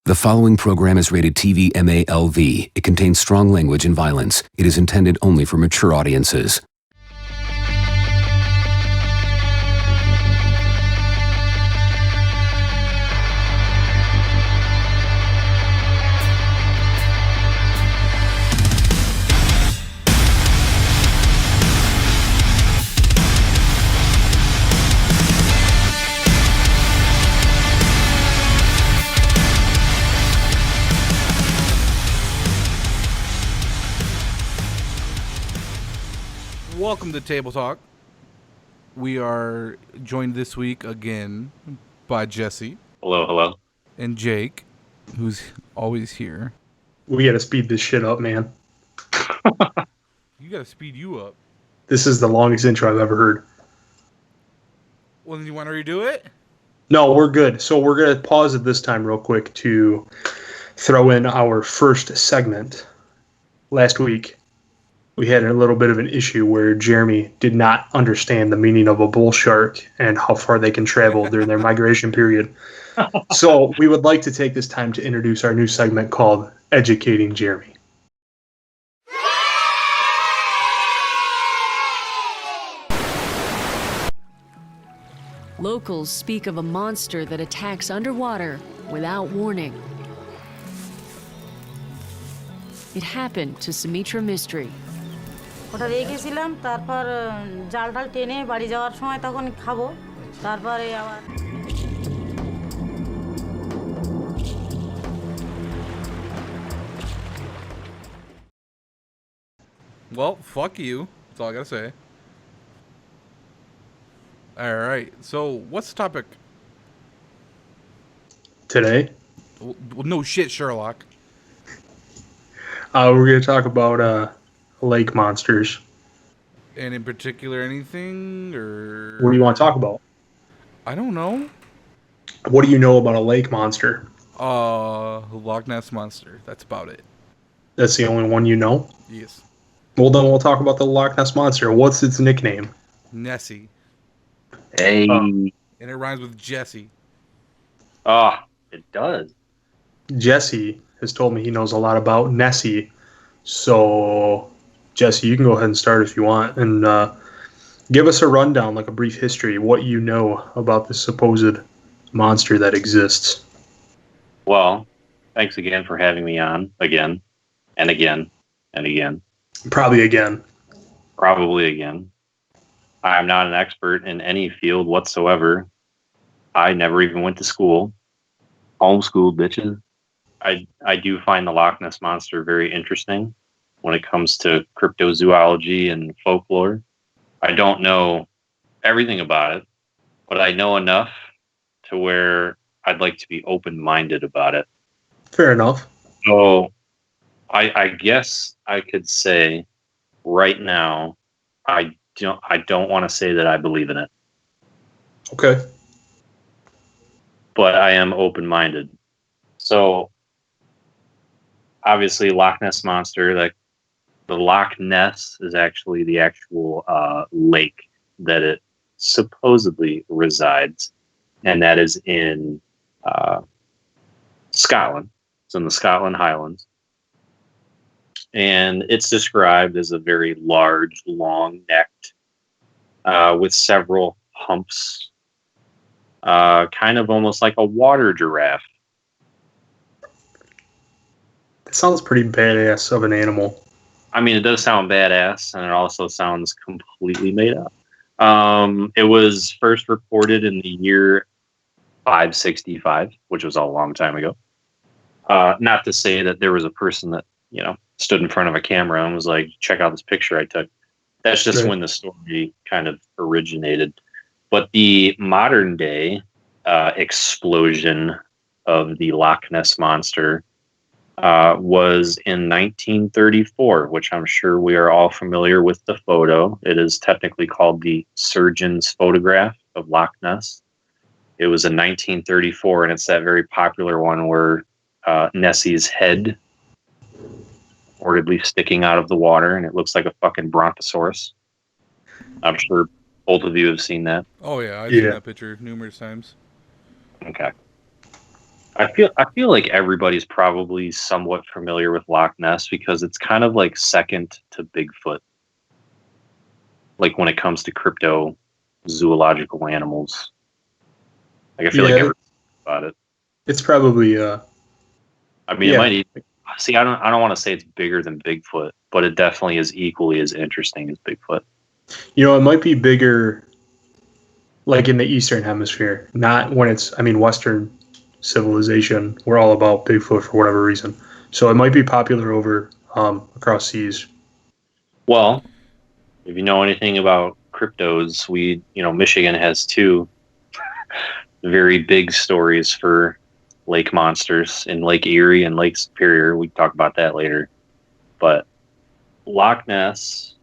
The following program is rated TV MALV. It contains strong language and violence. It is intended only for mature audiences. Welcome to Table Talk. We are joined this week again by Jesse. Hello, hello. And Jake, who's always here. We gotta speed this shit up, man. You gotta speed you up. This is the longest intro I've ever heard. Well, then you want to redo it? No, we're good. So we're gonna pause it this time real quick to throw in our first segment. Last week, we had a little bit of an issue where Jeremy did not understand the meaning of a bull shark and how far they can travel during their migration period. So we would like to take this time to introduce our new segment called Educating Jeremy. Locals speak of a monster that attacks underwater without warning. It happened to Sumitra Mystery. ওটা রেখেছিলাম তারপর জাল টেনে বাড়ি যাওয়ার সময় তখন খাবো তারপরে আবার Well, fuck you. That's all I gotta say. Alright, so what's the topic? Today, Well, no shit, Sherlock. we're gonna talk about lake monsters. And in particular, anything, or... What do you want to talk about? I don't know. What do you know about a lake monster? Loch Ness Monster. That's about it. That's the only one you know? Yes. Well, then we'll talk about the Loch Ness Monster. What's its nickname? Nessie. Hey. And it rhymes with Jesse. It does. Jesse has told me he knows a lot about Nessie. So, Jesse, you can go ahead and start if you want. And give us a rundown, like a brief history, what you know about this supposed monster that exists. Well, thanks again for having me on again and again and again. Probably again. Probably again. I'm not an expert in any field whatsoever. I never even went to school. Homeschooled, bitches. I do find the Loch Ness Monster very interesting when it comes to cryptozoology and folklore. I don't know everything about it, but I know enough to where I'd like to be open-minded about it. Fair enough. So I guess I could say right now I don't want to say that I believe in it. Okay. But I am open-minded. So obviously Loch Ness Monster, like the Loch Ness is actually the actual lake that it supposedly resides, and that is in Scotland. It's in the Scotland Highlands. And it's described as a very large, long-necked, with several humps, kind of almost like a water giraffe. That sounds pretty badass of an animal. I mean, it does sound badass, and it also sounds completely made up. It was first reported in the year 565, which was a long time ago. Not to say that there was a person that, stood in front of a camera and was like, check out this picture I took. That's just when the story kind of originated. But the modern day explosion of the Loch Ness Monster was in 1934, which I'm sure we are all familiar with the photo. It is technically called the surgeon's photograph of Loch Ness. It was in 1934, and it's that very popular one where Nessie's head reportedly sticking out of the water, and it looks like a fucking brontosaurus. I'm sure both of you have seen that. Oh, yeah. I've seen that picture numerous times. Okay. I feel like everybody's probably somewhat familiar with Loch Ness because it's kind of like second to Bigfoot. Like when it comes to cryptozoological animals. Like I feel like everyone's about it. It's probably I mean, it might even, see. I don't want to say it's bigger than Bigfoot, but it definitely is equally as interesting as Bigfoot. it might be bigger, like in the Eastern Hemisphere, not when it's. I mean, Western civilization, we're all about Bigfoot for whatever reason. So it might be popular over across seas. Well, if you know anything about cryptos, Michigan has two very big stories for lake monsters in Lake Erie and Lake Superior. We can talk about that later. But Loch Ness,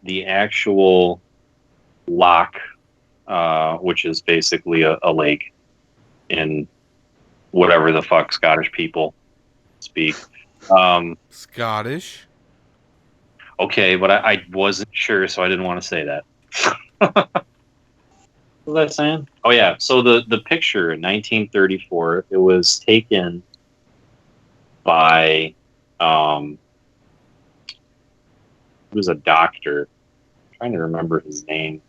the actual loch, which is basically a lake in whatever the fuck Scottish people speak. Scottish. Okay, but I wasn't sure, so I didn't want to say that. What was I saying? Oh yeah, so the picture in 1934, it was taken by it was a doctor. I'm trying to remember his name.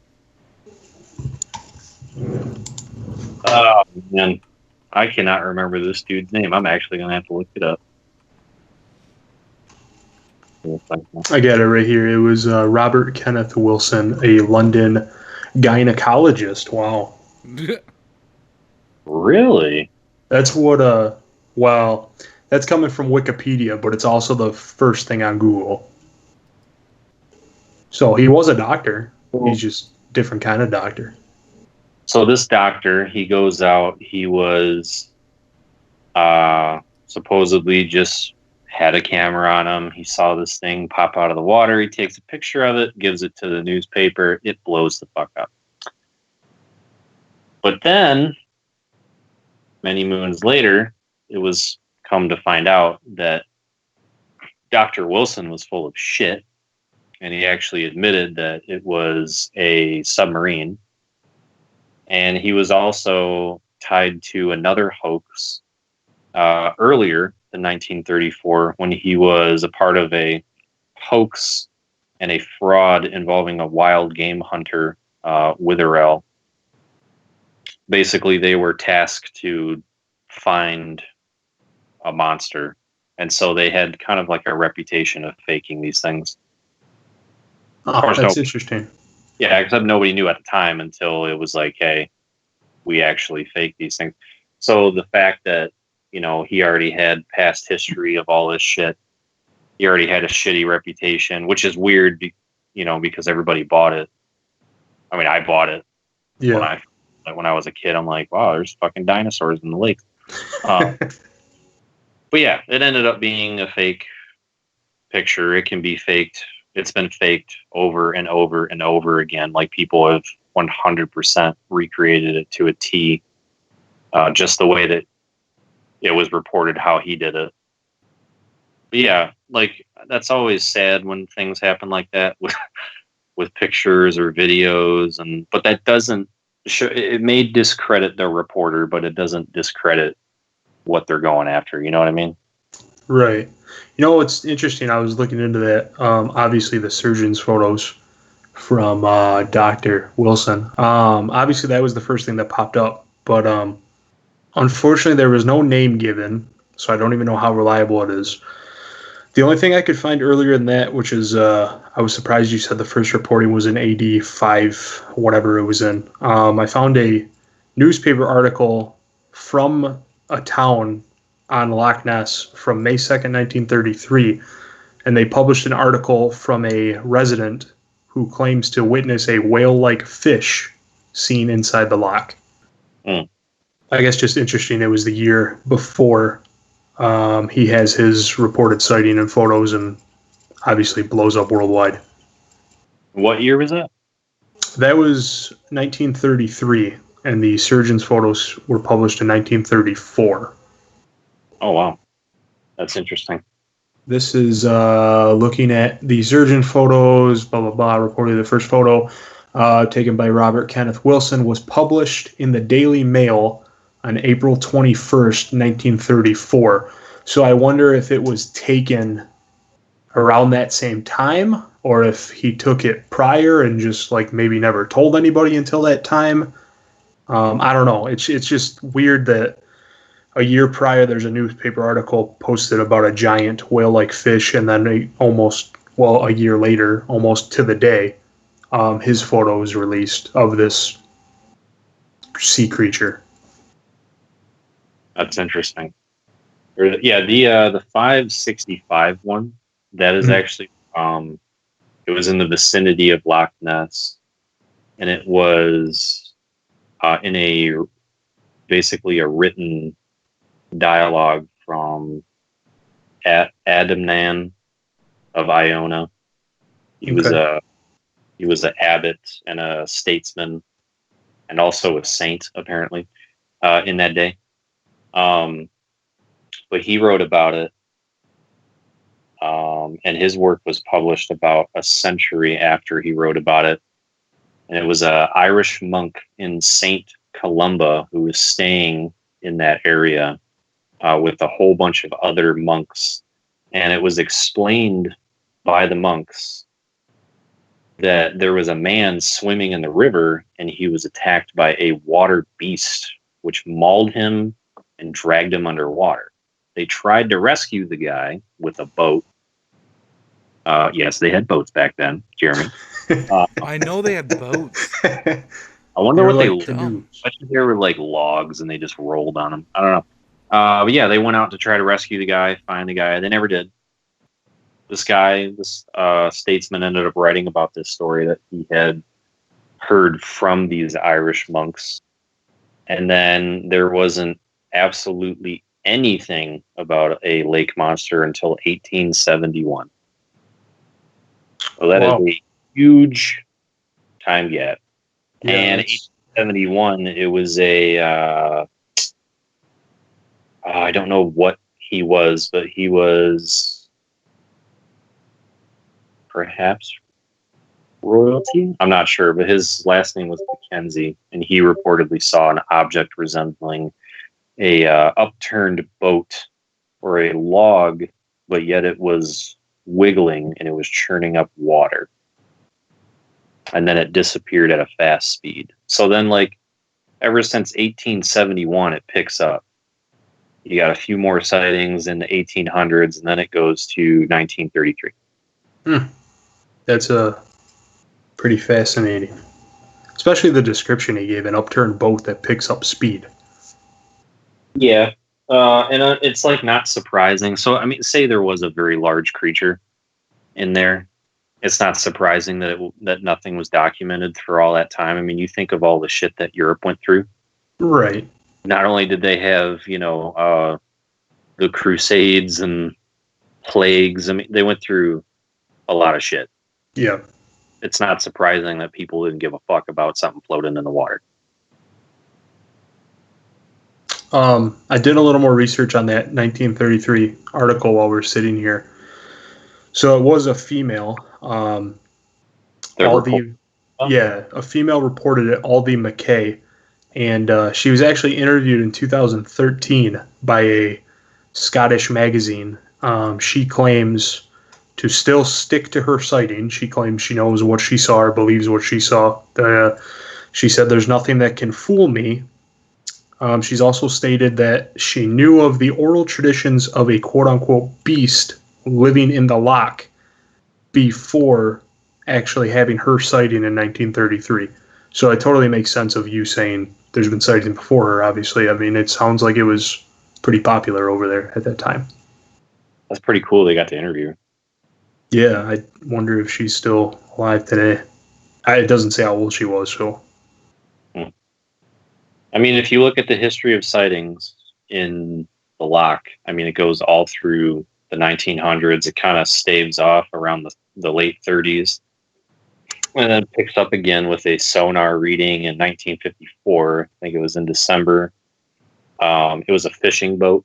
Oh man, I cannot remember this dude's name. I'm actually gonna have to look it up. I got it right here. It was Robert Kenneth Wilson, a London gynecologist. Wow. Really? That's what, well, that's coming from Wikipedia, but it's also the first thing on Google. So he was a doctor. He's just different kind of doctor. So this doctor, he goes out, he was supposedly just had a camera on him. He saw this thing pop out of the water. He takes a picture of it, gives it to the newspaper. It blows the fuck up. But then, many moons later, it was come to find out that Dr. Wilson was full of shit. And he actually admitted that it was a submarine. And he was also tied to another hoax earlier in 1934 when he was a part of a hoax and a fraud involving a wild game hunter, Witherell. Basically, they were tasked to find a monster. And so they had kind of like a reputation of faking these things. Oh, that's interesting. Yeah, except nobody knew at the time until it was like, hey, we actually fake these things. So the fact that, he already had past history of all this shit. He already had a shitty reputation, which is weird, because everybody bought it. I mean, I bought it when I was a kid. I'm like, wow, there's fucking dinosaurs in the lake. But yeah, it ended up being a fake picture. It can be faked. It's been faked over and over and over again. Like people have 100% recreated it to a T, just the way that it was reported how he did it. But yeah, like that's always sad when things happen like that with pictures or videos, but that doesn't show. It may discredit the reporter, but it doesn't discredit what they're going after. You know what I mean? Right. What's interesting? I was looking into that. Obviously, the surgeon's photos from Dr. Wilson. Obviously, that was the first thing that popped up, but unfortunately, there was no name given, so I don't even know how reliable it is. The only thing I could find earlier than that, which is, I was surprised you said the first reporting was in AD 5, whatever it was in. I found a newspaper article from a town on Loch Ness from May 2nd, 1933, and they published an article from a resident who claims to witness a whale-like fish seen inside the loch. Mm. I guess just interesting, it was the year before he has his reported sighting and photos and obviously blows up worldwide. What year was that? That was 1933, and the surgeon's photos were published in 1934. Oh, wow. That's interesting. This is looking at the surgeon photos, blah, blah, blah. Reportedly, the first photo taken by Robert Kenneth Wilson was published in the Daily Mail on April 21st, 1934. So I wonder if it was taken around that same time, or if he took it prior and just like maybe never told anybody until that time. I don't know. It's just weird that a year prior there's a newspaper article posted about a giant whale-like fish, and then a year later, almost to the day, his photo was released of this sea creature. That's interesting. The 565 one, that is actually it was in the vicinity of Loch Ness, and it was in basically a written dialogue from Adamnan of Iona. He was an abbot and a statesman, and also a saint apparently in that day. But he wrote about it, and his work was published about a century after he wrote about it. And it was an Irish monk in St. Columba who was staying in that area with a whole bunch of other monks. And it was explained by the monks that there was a man swimming in the river, and he was attacked by a water beast, which mauled him and dragged him underwater. They tried to rescue the guy with a boat. Yes, they had boats back then, Jeremy. I know they had boats. I wonder what they looked like. canoes. I think they were like logs, and they just rolled on them. I don't know. But yeah, they went out to try to rescue the guy, find the guy. They never did. This statesman ended up writing about this story that he had heard from these Irish monks. And then there wasn't absolutely anything about a lake monster until 1871. So that is a huge time gap. Yeah, and 1871, it was I don't know what he was, but he was perhaps royalty. I'm not sure, but his last name was Mackenzie, and he reportedly saw an object resembling a upturned boat or a log, but yet it was wiggling and it was churning up water. And then it disappeared at a fast speed. So then, like, ever since 1871, it picks up. You got a few more sightings in the 1800s, and then it goes to 1933. That's pretty fascinating. Especially the description he gave, an upturned boat that picks up speed. Yeah. And it's like not surprising. So, I mean, say there was a very large creature in there. It's not surprising that nothing was documented for all that time. I mean, you think of all the shit that Europe went through. Right. Not only did they have, the Crusades and plagues. I mean, they went through a lot of shit. Yeah. It's not surprising that people didn't give a fuck about something floating in the water. I did a little more research on that 1933 article while we're sitting here. So it was a female. A female reported it, Aldi McKay, and she was actually interviewed in 2013 by a Scottish magazine. She claims to still stick to her sighting. She claims she knows what she saw or believes what she saw. She said, "There's nothing that can fool me." She's also stated that she knew of the oral traditions of a quote-unquote beast living in the loch before actually having her sighting in 1933. So it totally makes sense of you saying there's been sightings before her, obviously. I mean, it sounds like it was pretty popular over there at that time. That's pretty cool they got to interview her. Yeah, I wonder if she's still alive today. It doesn't say how old she was, so... I mean, if you look at the history of sightings in the loch, I mean, it goes all through the 1900s. It kind of staves off around the late 30s. And then picks up again with a sonar reading in 1954. I think it was in December. It was a fishing boat.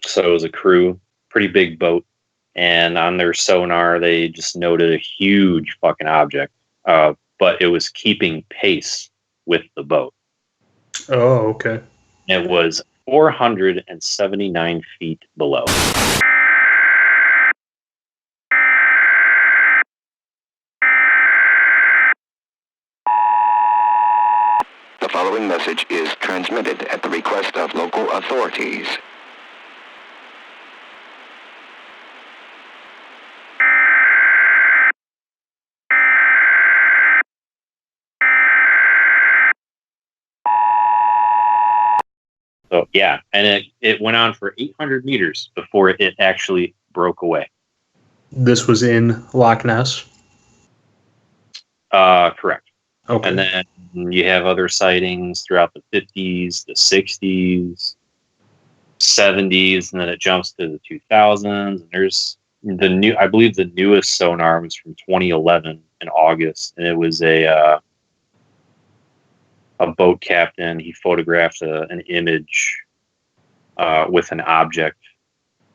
So it was a crew, pretty big boat. And on their sonar, they just noted a huge fucking object. But it was keeping pace with the boat. Oh, okay. It was 479 feet below. The following message is transmitted at the request of local authorities. So yeah, and it went on for 800 meters before it actually broke away. This was in Loch Ness. Correct. Okay. And then you have other sightings throughout the 50s, the 60s, 70s, and then it jumps to the 2000s. And there's I believe the newest sonar was from 2011 in August, and it was a boat captain. He photographed an image with an object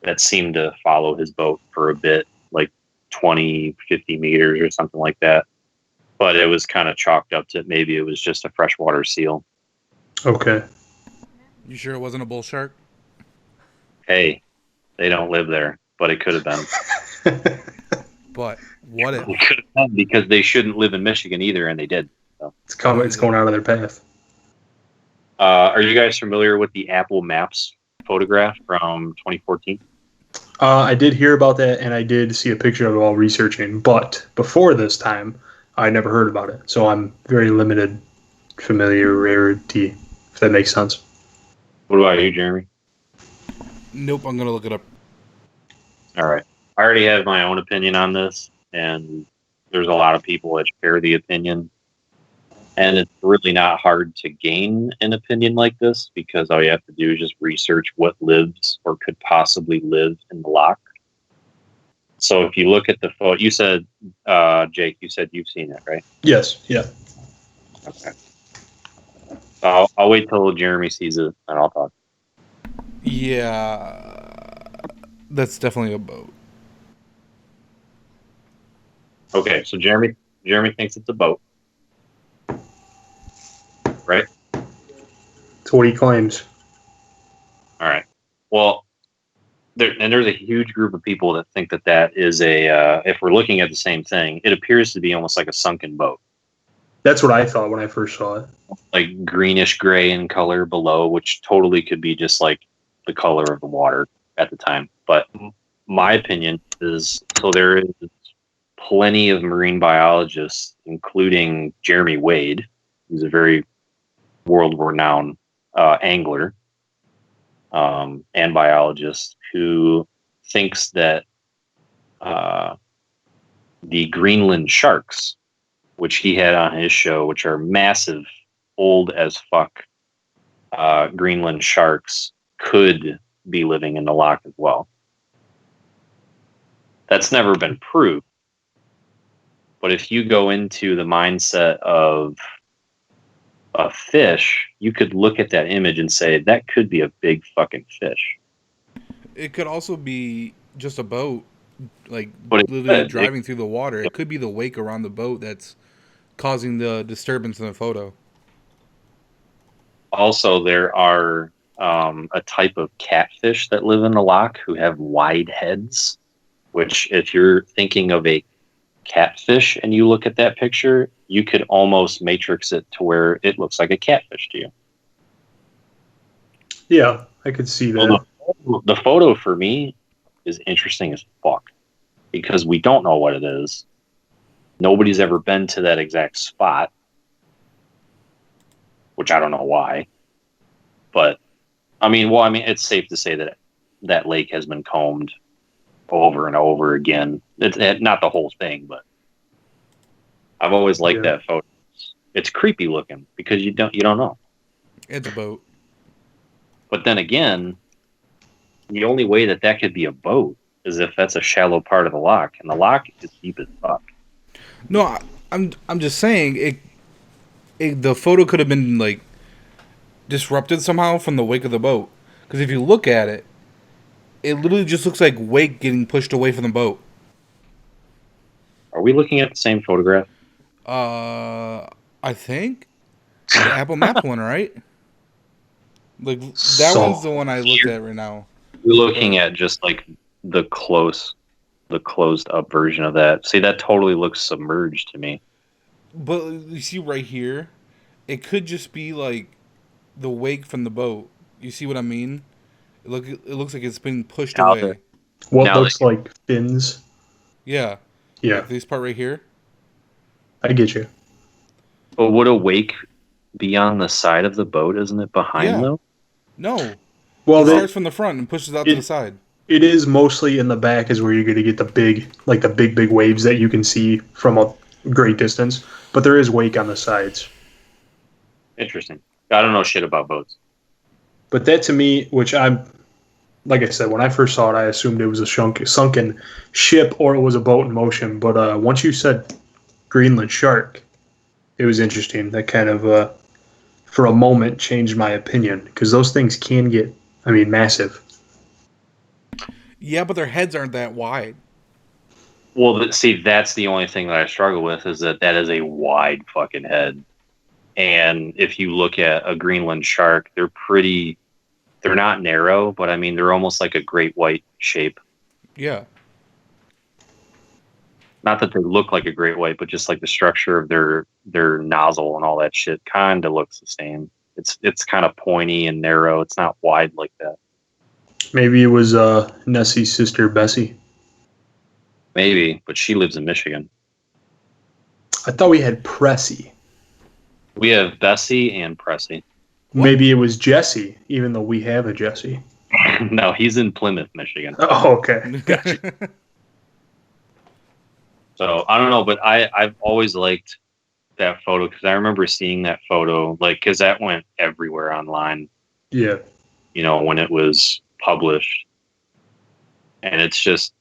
that seemed to follow his boat for a bit, like 20, 50 meters or something like that. But it was kind of chalked up to maybe it was just a freshwater seal. Okay. You sure it wasn't a bull shark? Hey, they don't live there, but it could have been. But what if? It could have been because they shouldn't live in Michigan either, and they did. So. It's going out of their path. Are you guys familiar with the Apple Maps photograph from 2014? I did hear about that, and I did see a picture of it while researching. But before this time, I never heard about it. So I'm very limited familiarity, if that makes sense. What about you, Jeremy? Nope, I'm going to look it up. All right. I already have my own opinion on this, and there's a lot of people that share the opinion. And it's really not hard to gain an opinion like this because all you have to do is just research what lives or could possibly live in the loch. So if you look at the photo, you said, Jake, you said you've seen it, right? Yes. Yeah. Okay. I'll wait till Jeremy sees it, and I'll talk. Yeah, that's definitely a boat. Okay, so Jeremy thinks it's a boat, right? That's what he claims. All right. Well, there's a huge group of people that think that is a. If we're looking at the same thing, it appears to be almost like a sunken boat. That's what I thought when I first saw it. Like greenish gray in color below, which totally could be just like the color of the water at the time. But my opinion is, so there is plenty of marine biologists, including Jeremy Wade, who's a very world-renowned angler and biologist, who thinks that the Greenland sharks, which he had on his show, which are massive, old as fuck Greenland sharks, could be living in the loch as well. That's never been proved. But if you go into the mindset of a fish, you could look at that image and say, that could be a big fucking fish. It could also be just a boat, like But literally driving through the water. It could be the wake around the boat that's causing the disturbance in the photo. Also, there are a type of catfish that live in the loch who have wide heads, which if you're thinking of a catfish and you look at that picture, you could almost matrix it to where it looks like a catfish to you. Yeah, I could see that. Well, the photo for me is interesting as fuck because we don't know what it is. Nobody's ever been to that exact spot, which I don't know why. But it's safe to say that that lake has been combed over and over again. It's not the whole thing, but I've always liked that photo. It's creepy looking because you don't know. It's a boat. But then again, the only way that could be a boat is if that's a shallow part of the loch, and the loch is deep as fuck. No, I'm just saying the photo could have been like disrupted somehow from the wake of the boat. Because if you look at it, it literally just looks like wake getting pushed away from the boat. Are we looking at the same photograph? I think the Apple Maps one, right? Like that So- one's the one I looked at right now. We're looking at just like the closed up version of that. See, that totally looks submerged to me. But you see right here, it could just be like the wake from the boat. You see what I mean? It looks like it's being pushed Now away. What Now looks like fins? Yeah. Yeah, Like this part right here. I get you. But would a wake be on the side of the boat? Isn't it behind Yeah. though? No. Well, It that, starts from the front and pushes out to the side. it is mostly in the back is where you're going to get the big waves that you can see from a great distance. But there is wake on the sides. Interesting. I don't know shit about boats. But that to me, which like I said, when I first saw it, I assumed it was a sunken ship or it was a boat in motion. But once you said Greenland shark, it was interesting. That kind of, for a moment, changed my opinion because those things can get, massive. Yeah, but their heads aren't that wide. Well, see, that's the only thing that I struggle with is that is a wide fucking head. And if you look at a Greenland shark, they're not narrow, but they're almost like a great white shape. Yeah. Not that they look like a great white, but just like the structure of their nozzle and all that shit kind of looks the same. It's kind of pointy and narrow. It's not wide like that. Maybe it was Nessie's sister, Bessie. Maybe, but she lives in Michigan. I thought we had Pressie. We have Bessie and Pressie. What? Maybe it was Jesse, even though we have a Jesse. No, he's in Plymouth, Michigan. Oh, okay. Gotcha. So I don't know, but I've always liked that photo because I remember seeing that photo, like, because that went everywhere online. Yeah. When it was published, and it's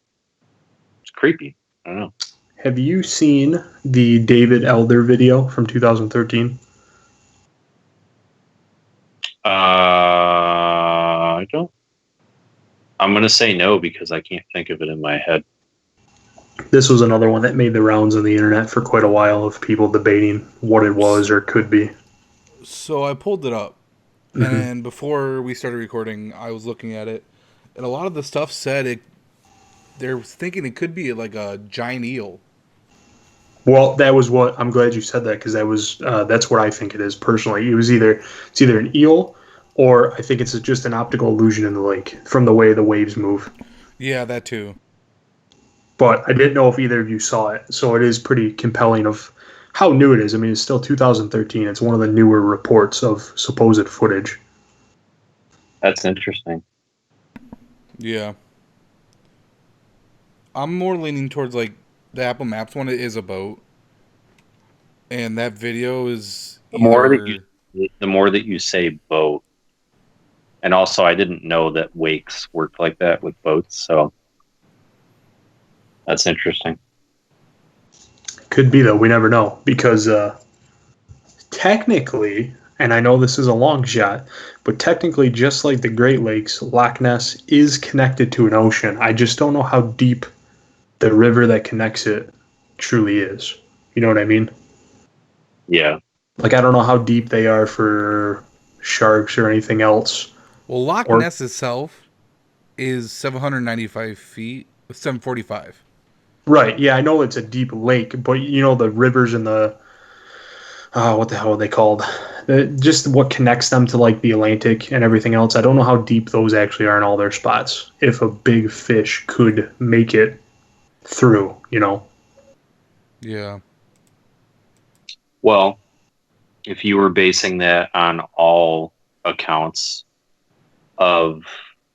creepy. I don't know. Have you seen the David Elder video from 2013? I don't. I'm gonna say no because I can't think of it in my head. This was another one that made the rounds on the internet for quite a while of people debating what it was or could be. So I pulled it up, and before we started recording, I was looking at it, and a lot of the stuff said they're thinking it could be like a giant eel. Well, that was what I'm glad you said that because that's what I think it is personally. It's either an eel or I think it's just an optical illusion in the lake from the way the waves move. Yeah, that too. But I didn't know if either of you saw it, so it is pretty compelling of how new it is. It's still 2013. It's one of the newer reports of supposed footage. That's interesting. Yeah. I'm more leaning towards like the Apple Maps one. It is a boat, and that video is The more that you say boat, and also I didn't know that wakes worked like that with boats, so that's interesting. Could be, though. We never know. Because technically, and I know this is a long shot, but technically, just like the Great Lakes, Loch Ness is connected to an ocean. I just don't know how deep the river that connects it truly is. You know what I mean? Yeah. Like, I don't know how deep they are for sharks or anything else. Well, Loch Ness itself is 795 feet, 745. Right, yeah, I know it's a deep lake, but the rivers and the what the hell are they called? Just what connects them to like the Atlantic and everything else. I don't know how deep those actually are in all their spots. If a big fish could make it through, Yeah. Well, if you were basing that on all accounts of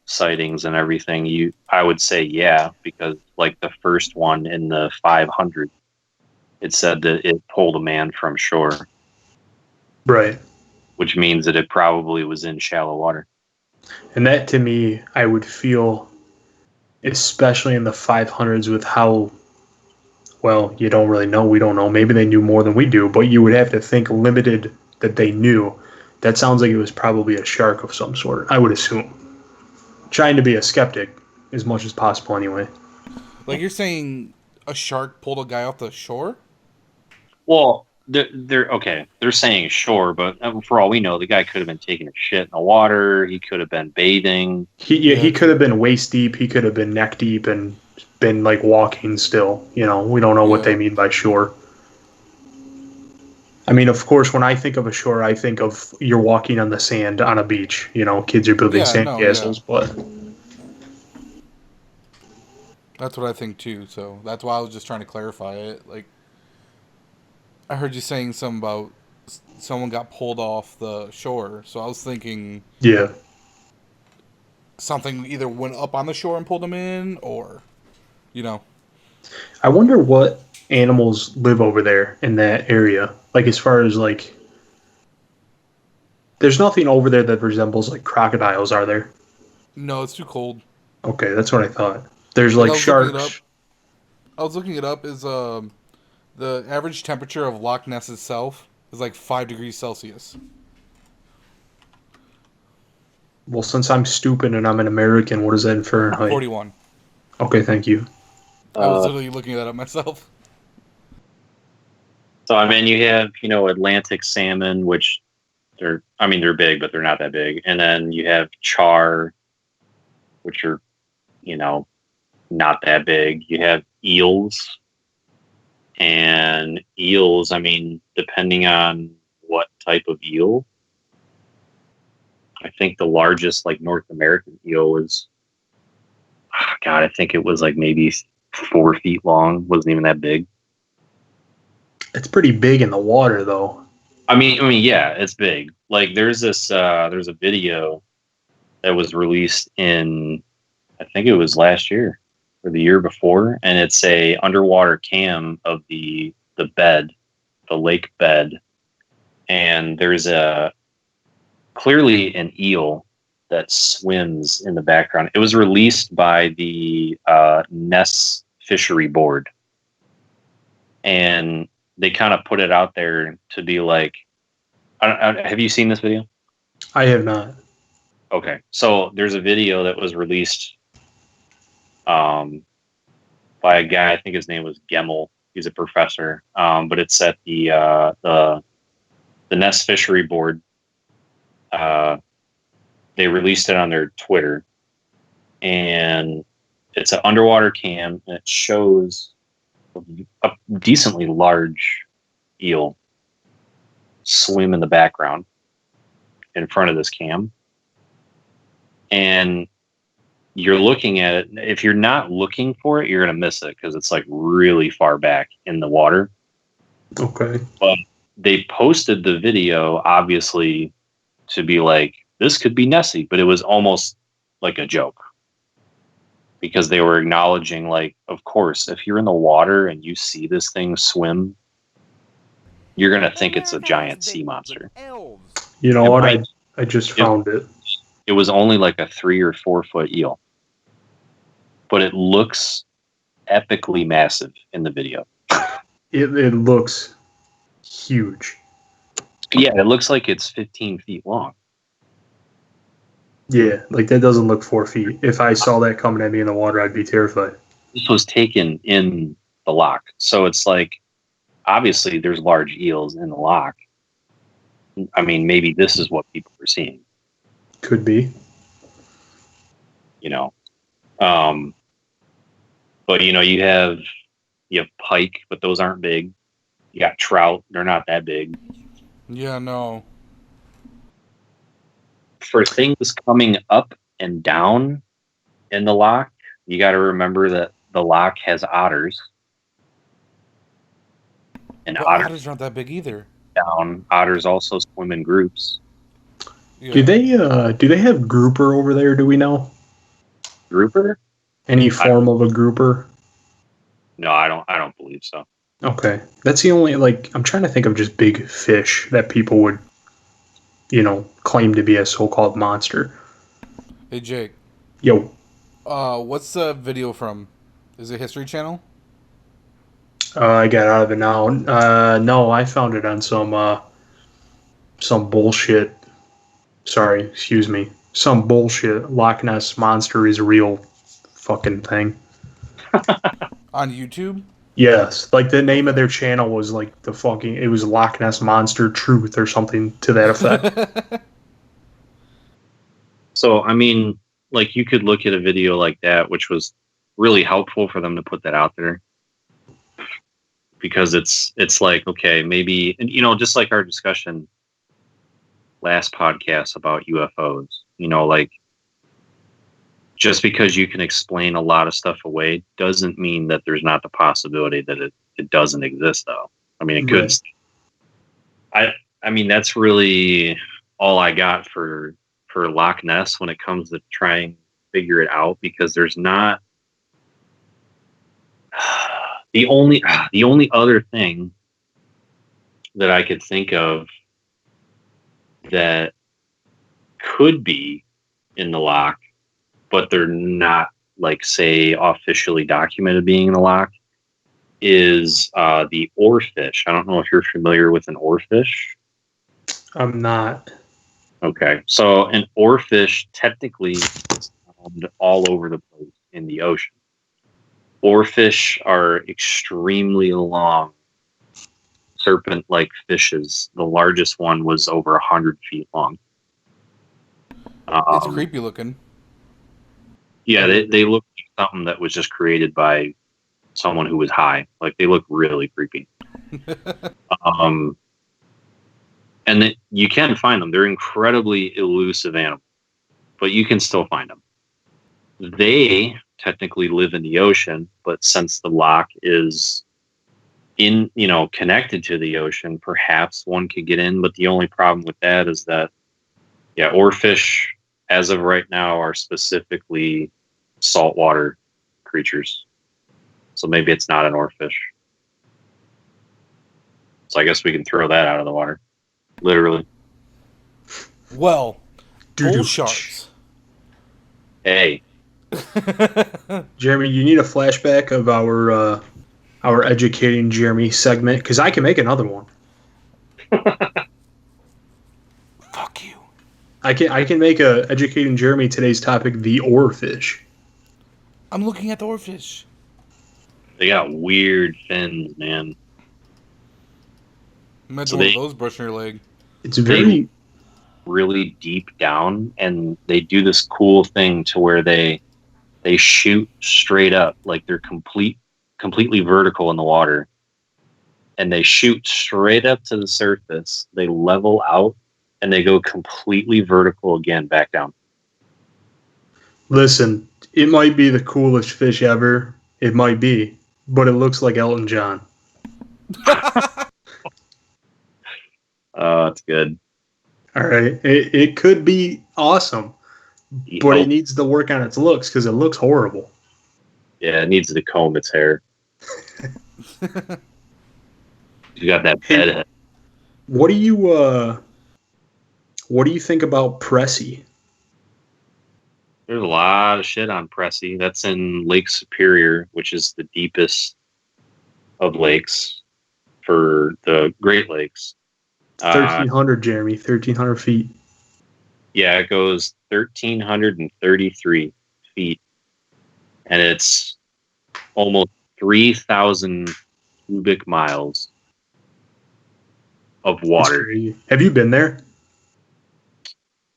sightings and everything, I would say yeah, because like the first one in the 500, it said that it pulled a man from shore. Right. Which means that it probably was in shallow water. And that to me, I would feel, especially in the 500s with how, well, you don't really know. We don't know. Maybe they knew more than we do, but you would have to think limited that they knew. That sounds like it was probably a shark of some sort, I would assume. Trying to be a skeptic as much as possible anyway. Like you're saying a shark pulled a guy off the shore? Well, they're okay. They're saying shore, but for all we know, the guy could have been taking a shit in the water. He could have been bathing. He could have been waist deep. He could have been neck deep and been like walking still. You know, we don't know what they mean by shore. I mean, of course, when I think of a shore, I think of you're walking on the sand on a beach. You know, kids are building sandcastles, but that's what I think too. So that's why I was just trying to clarify it. Like, I heard you saying something about someone got pulled off the shore, so I was thinking, yeah, something either went up on the shore and pulled them in, or, you know. I wonder what animals live over there in that area. Like, as far as like, there's nothing over there that resembles like crocodiles, are there? No, it's too cold. Okay, that's what I thought. There's like sharks. I was looking it up. Is the average temperature of Loch Ness itself is like 5 degrees Celsius. Well, since I'm stupid and I'm an American, what is that in Fahrenheit? 41. Okay, thank you. I was literally looking that up myself. So I mean, you have Atlantic salmon, which they're big, but they're not that big, and then you have char, which are not that big. You have eels. And eels, I mean, depending on what type of eel, I think the largest, like, North American eel was, I think it was like maybe 4 feet long. Wasn't even that big. It's pretty big in the water, though. I mean, yeah, it's big. Like, there's a video that was released in, I think it was last year or the year before, and it's a underwater cam of the bed, the lake bed, and there's clearly an eel that swims in the background. It was released by the Ness Fishery Board, and they kind of put it out there to be like, have you seen this video? I have not. Okay, so there's a video that was released by a guy. I think his name was Gemmel. He's a professor, but it's at the Ness Fishery Board. They released it on their Twitter, and it's an underwater cam, and it shows a decently large eel swim in the background in front of this cam, and you're looking at it. If you're not looking for it, you're going to miss it because it's like really far back in the water. Okay. But they posted the video, obviously, to be like, this could be Nessie, but it was almost like a joke because they were acknowledging, like, of course, if you're in the water and you see this thing swim, you're going to think it's a giant sea monster. You know what? I just found it. It was only like a 3 or 4 foot eel, but it looks epically massive in the video. It looks huge. Yeah, it looks like it's 15 feet long. Yeah, like that doesn't look 4 feet. If I saw that coming at me in the water, I'd be terrified. This was taken in the loch, so it's like, obviously there's large eels in the loch. I mean, maybe this is what people were seeing. Could be. But you have pike, but those aren't big. You got trout, they're not that big. Yeah, no. For things coming up and down in the loch, you got to remember that the loch has otters. And otters aren't that big either. Otters also swim in groups. Yeah. Do they have grouper over there? Do we know? Grouper? Any form of a grouper? No, I don't believe so. Okay, that's the only, like, I'm trying to think of just big fish that people would, claim to be a so-called monster. Hey, Jake. Yo. What's the video from? Is it History Channel? I got out of it now. No, I found it on some bullshit. Sorry, excuse me. Some bullshit. Loch Ness Monster is a real fucking thing. On YouTube? Yes, like the name of their channel was like it was Loch Ness Monster Truth or something to that effect. So, I mean, like you could look at a video like that, which was really helpful for them to put that out there, because it's like, okay, maybe, and just like our discussion last podcast about UFOs, like just because you can explain a lot of stuff away doesn't mean that there's not the possibility that it doesn't exist, though. I mean, it could. I mean, that's really all I got for Loch Ness when it comes to trying to figure it out, because there's not the only other thing that I could think of that could be in the loch, but they're not, like, say, officially documented being in the loch, is the oarfish. I don't know if you're familiar with an oarfish. I'm not. Okay, so an oarfish technically is found all over the place in the ocean. Oarfish are extremely long, serpent-like fishes. The largest one was over 100 feet long. It's creepy looking. Yeah, they look like something that was just created by someone who was high. Like, they look really creepy. And you can find them. They're incredibly elusive animals, but you can still find them. They technically live in the ocean, but since the loch is connected to the ocean, perhaps one could get in. But the only problem with that is that, oarfish, as of right now, are specifically saltwater creatures. So maybe it's not an oarfish. So I guess we can throw that out of the water. Literally. Well, bull sharks. Hey. Jeremy, you need a flashback of our educating Jeremy segment, because I can make another one. Fuck you. I can make a educating Jeremy today's topic, the oarfish. I'm looking at the oarfish. They got weird fins, man. Imagine one of those brushing your leg. It's very really deep down, and they do this cool thing to where they shoot straight up, like they're completely vertical in the water, and they shoot straight up to the surface. They level out, and they go completely vertical again back down. Listen, it might be the coolest fish ever. It might be, but it looks like Elton John. Oh, it's good. All right. It could be awesome, but it needs to work on its looks, because it looks horrible. Yeah, it needs to comb its hair. You got that bed head. What do you think about Pressie? There's a lot of shit on Pressie. That's in Lake Superior, which is the deepest of lakes for the Great Lakes. 1,300, Jeremy. 1,300 feet. Yeah, it goes 1,333 feet. And it's almost 3,000 cubic miles of water. Have you been there?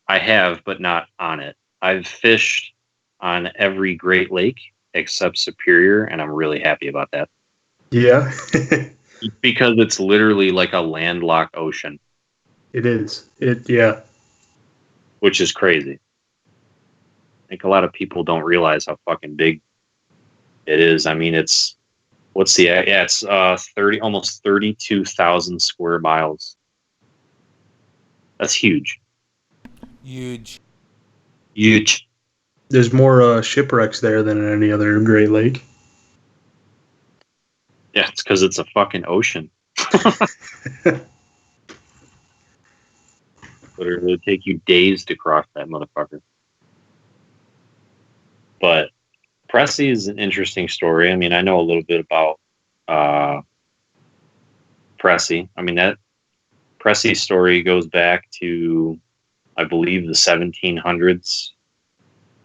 I have, but not on it. I've fished on every Great Lake except Superior, and I'm really happy about that. Yeah. Because it's literally like a landlocked ocean. It is. Yeah. Which is crazy. I think a lot of people don't realize how fucking big it is. I mean, it's almost 32,000 square miles. That's huge. Huge. There's more shipwrecks there than in any other Great Lake. Yeah, it's because it's a fucking ocean. Literally, it'll take you days to cross that motherfucker. But Pressie is an interesting story. I mean, I know a little bit about Pressie. I mean, that Pressie story goes back to, I believe, the 1700s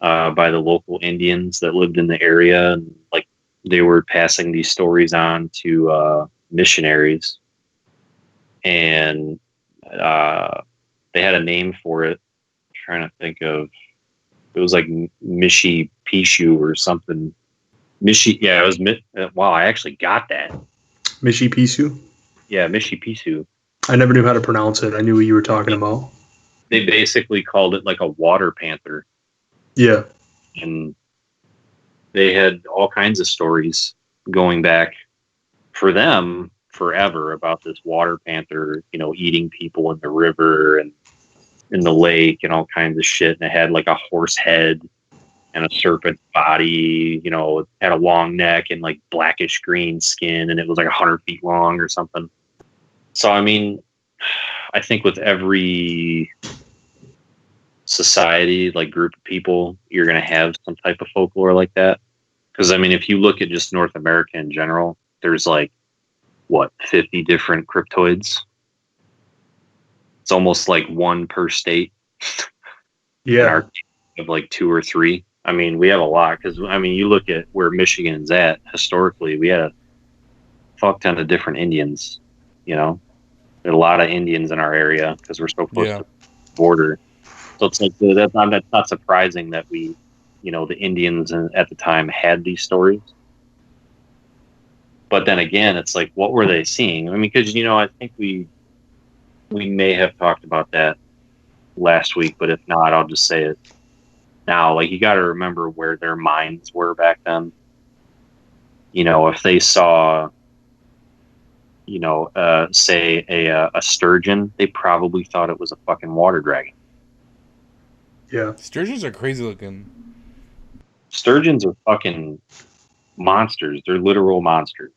by the local Indians that lived in the area, and like they were passing these stories on to missionaries, and they had a name for it. I'm trying to think of, it was like Mishi Pishu or something. Yeah, it was. Wow, I actually got that. Mishi Pisu? Yeah, Mishi Pisu. I never knew how to pronounce it. I knew what you were talking about. They basically called it like a water panther. Yeah. And they had all kinds of stories going back for them forever about this water panther, eating people in the river and in the lake and all kinds of shit. And it had like a horse head and a serpent body, it had a long neck and like blackish green skin, and it was like 100 feet long or something. So, I mean, I think with every society, like group of people, you're going to have some type of folklore like that. Because, I mean, if you look at just North America in general, there's like, 50 different cryptoids? It's almost like one per state. Yeah. In our state of like 2 or 3. I mean, we have a lot because, I mean, you look at where Michigan's at historically, we had a fuck ton of different Indians, There's a lot of Indians in our area because we're so close to the border. So it's like, that's not surprising that we, the Indians at the time had these stories. But then again, it's like, what were they seeing? I mean, because, I think we may have talked about that last week, but if not, I'll just say it now. Like, you got to remember where their minds were back then. If they saw, say a sturgeon, they probably thought it was a fucking water dragon. Yeah. Sturgeons are crazy looking. Sturgeons are fucking monsters. They're literal monsters.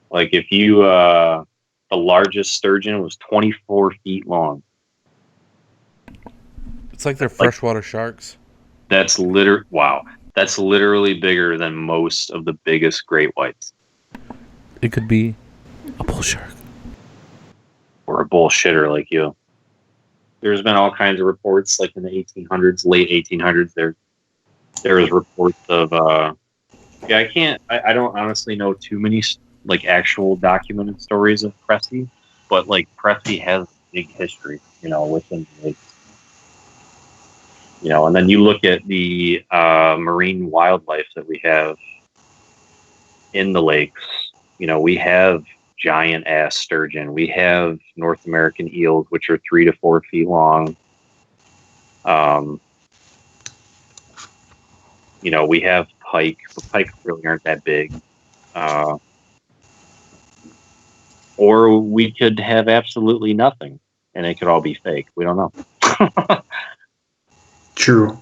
Like, if you, the largest sturgeon was 24 feet long. It's like they're freshwater sharks. That's That's literally bigger than most of the biggest great whites. It could be a bull shark. Or a bullshitter like you. There's been all kinds of reports, like in the 1800s, late 1800s, there was reports of, I don't honestly know too many, like, actual documented stories of Pressie, but, like, Pressie has big history, within, like, and then you look at the marine wildlife that we have in the lakes. We have giant ass sturgeon. We have North American eels, which are 3 to 4 feet long. We have pike, but pike really aren't that big. Or we could have absolutely nothing, and it could all be fake. We don't know. True.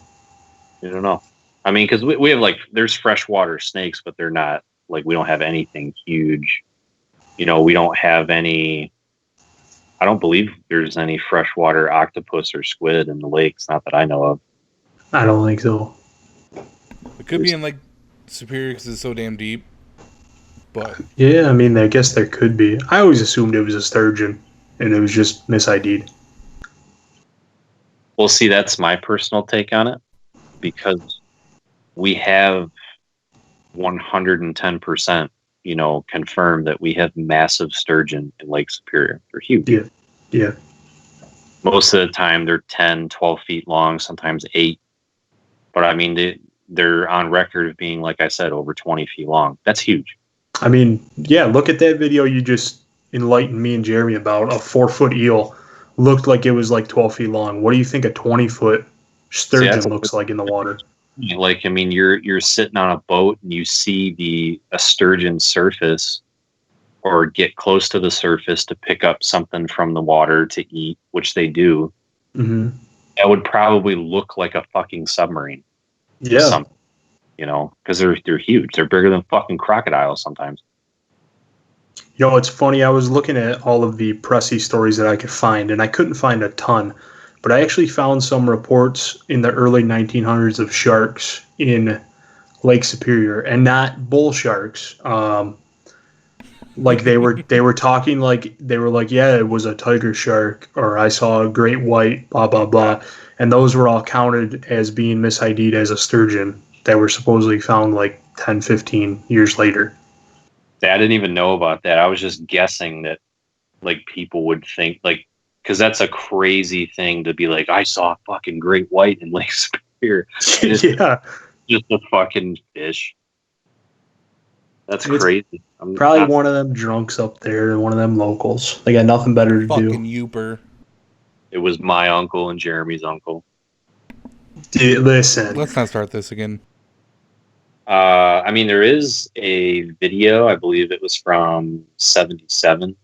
We don't know. I mean, because we have, like, there's freshwater snakes, but they're not, like, we don't have anything huge. We don't have any, I don't believe there's any freshwater octopus or squid in the lakes, not that I know of. I don't think so. It could be in, like, Superior because it's so damn deep. But yeah, I mean, I guess there could be. I always assumed it was a sturgeon, and it was just mis-ID'd. Well, see, that's my personal take on it, because we have 110%, confirmed that we have massive sturgeon in Lake Superior. They're huge. Yeah. Yeah. Most of the time, they're 10, 12 feet long, sometimes 8. But, I mean, they're on record of being, like I said, over 20 feet long. That's huge. I mean, yeah, look at that video you just enlightened me and Jeremy about. A 4-foot eel looked like it was like 12 feet long. What do you think a 20-foot sturgeon looks like in the water? Like, I mean, you're sitting on a boat and you see a sturgeon surface or get close to the surface to pick up something from the water to eat, which they do. Mm-hmm. That would probably look like a fucking submarine. Yeah. Because they're huge. They're bigger than fucking crocodiles sometimes. It's funny. I was looking at all of the Pressie stories that I could find, and I couldn't find a ton. But I actually found some reports in the early 1900s of sharks in Lake Superior, and not bull sharks. Like they were talking like they were like, yeah, it was a tiger shark, or I saw a great white, blah blah blah, and those were all counted as being mis-ID'd as a sturgeon that were supposedly found like 10, 15 years later. I didn't even know about that. I was just guessing that like people would think like, because that's a crazy thing to be like, I saw a fucking great white in Lake Superior. It's Yeah. just a fucking fish. That's It's crazy. probably one of them drunks up there and one of them locals. They got nothing better to Fucking do. Youper. It was my uncle and Jeremy's uncle. Dude, listen. Let's not start this again. I mean, there is a video. I believe it was from '77.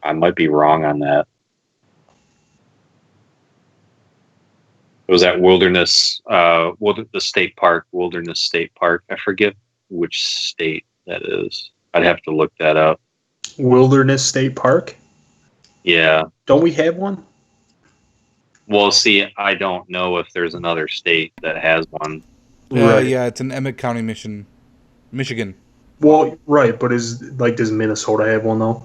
I might be wrong on that. It was at Wilderness State Park. I forget which state that is. I'd have to look that up. Wilderness State Park? Yeah. Don't we have one? Well, see, I don't know if there's another state that has one. Right. Yeah, it's in Emmett County, Michigan. Well, right, but does Minnesota have one though?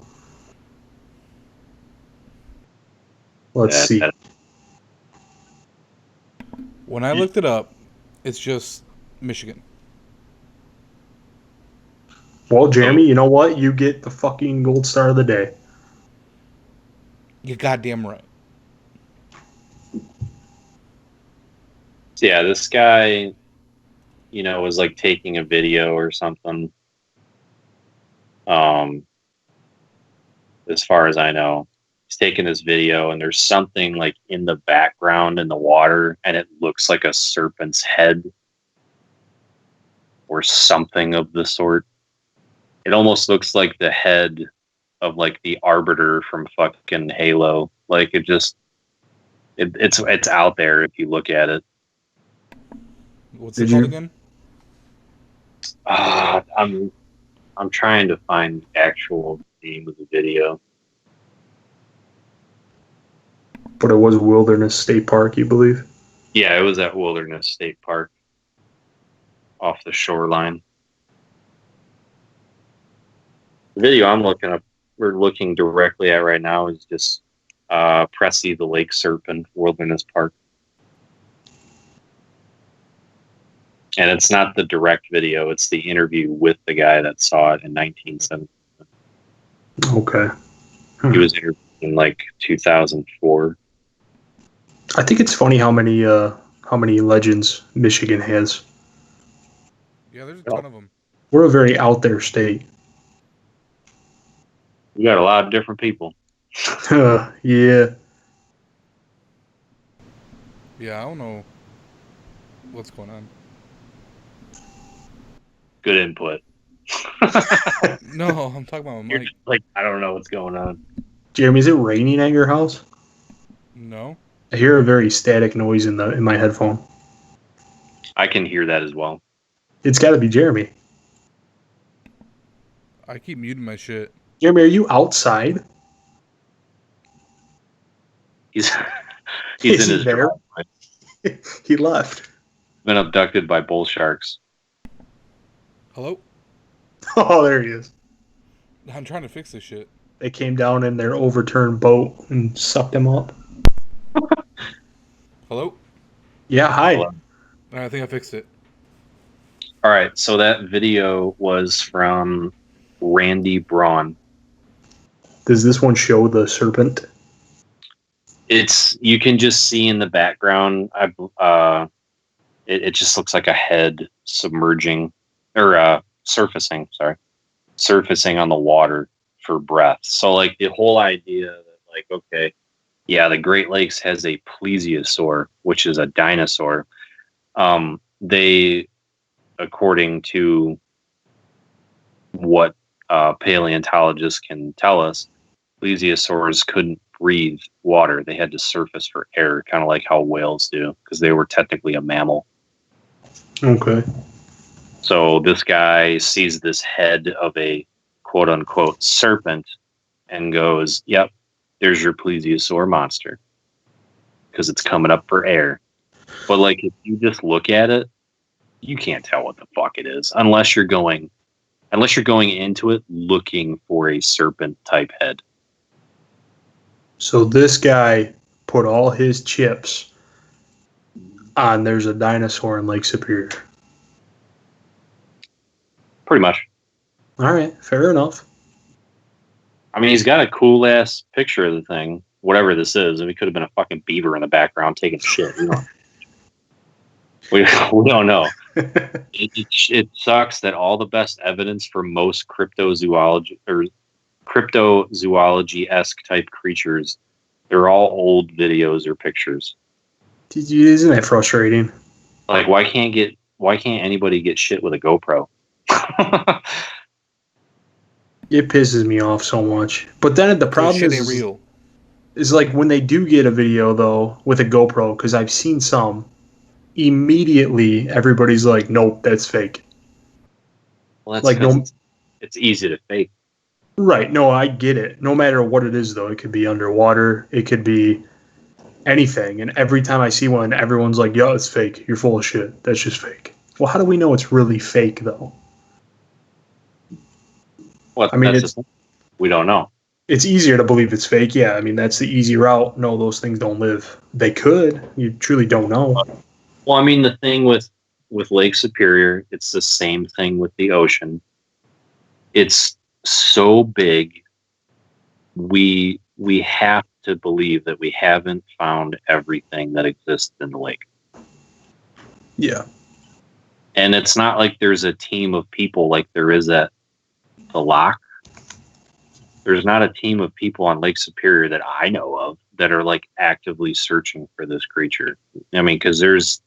Let's see. When I looked it up, it's just Michigan. Well, Jeremy, you know what? You get the fucking gold star of the day. You're goddamn right. So yeah, this guy, was like taking a video or something. As far as I know, he's taking this video and there's something like in the background in the water and it looks like a serpent's head or something of the sort. It almost looks like the head of like the Arbiter from fucking Halo. Like it's out there if you look at it. What's it called again? I'm trying to find the actual name of the video. But it was Wilderness State Park, you believe? Yeah, it was at Wilderness State Park off the shoreline. The video we're looking directly at right now is just Pressie the Lake Serpent Wilderness Park. And it's not the direct video, it's the interview with the guy that saw it in 1970. Okay. He was interviewed in like 2004. I think it's funny how many legends Michigan has. Yeah, there's a ton of them. We're a very out there state. We got a lot of different people. Yeah. Yeah, I don't know what's going on. Good input. No, I'm talking about my You're mic. just like, I don't know what's going on. Jeremy, is it raining at your house? No. I hear a very static noise in my headphone. I can hear that as well. It's got to be Jeremy. I keep muting my shit. Jeremy, are you outside? He's Is in he his there? driveway. He left. Been abducted by bull sharks. Hello? Oh, there he is. I'm trying to fix this shit. They came down in their overturned boat and sucked him up. Hello? Yeah, hi. Hello. All right, I think I fixed it. All right, so that video was from Randy Braun. Does this one show the serpent? You can just see in the background. It just looks like a head surfacing on the water for breath. So like the whole idea that like, okay, yeah, the Great Lakes has a plesiosaur, which is a dinosaur. They, according to what paleontologists can tell us, plesiosaurs couldn't breathe water. They had to surface for air, kind of like how whales do, because they were technically a mammal. Okay. So this guy sees this head of a quote-unquote serpent and goes, yep, there's your plesiosaur monster, because it's coming up for air. But like, if you just look at it, you can't tell what the fuck it is unless you're going into it looking for a serpent type head. So this guy put all his chips on there's a dinosaur in Lake Superior. Pretty much. All right, fair enough. I mean, he's got a cool ass picture of the thing, whatever this is. I mean, it could have been a fucking beaver in the background taking shit. You know, we don't know. It sucks that all the best evidence for most cryptozoology or cryptozoology-esque type creatures, they're all old videos or pictures. Isn't that frustrating? Like, why can't anybody get shit with a GoPro? It pisses me off so much. But then the problem Shit ain't real. is like when they do get a video though with a GoPro, because I've seen some, immediately everybody's like, "Nope, that's fake." Well, that's like no, it's easy to fake. right? No, I get it. No matter what it is though, it could be underwater, it could be anything. And every time I see one, everyone's like, "Yo, it's fake. You're full of shit. That's just fake." Well, how do we know it's really fake though? Well, I mean, we don't know. It's easier to believe it's fake. Yeah, I mean, that's the easy route. No, those things don't live. They could. You truly don't know. Well, I mean, the thing with Lake Superior, it's the same thing with the ocean. It's so big. We have to believe that we haven't found everything that exists in the lake. Yeah. And it's not like there's a team of people like there is at the lock. There's not a team of people on Lake Superior that I know of that are like actively searching for this creature. I mean, because there's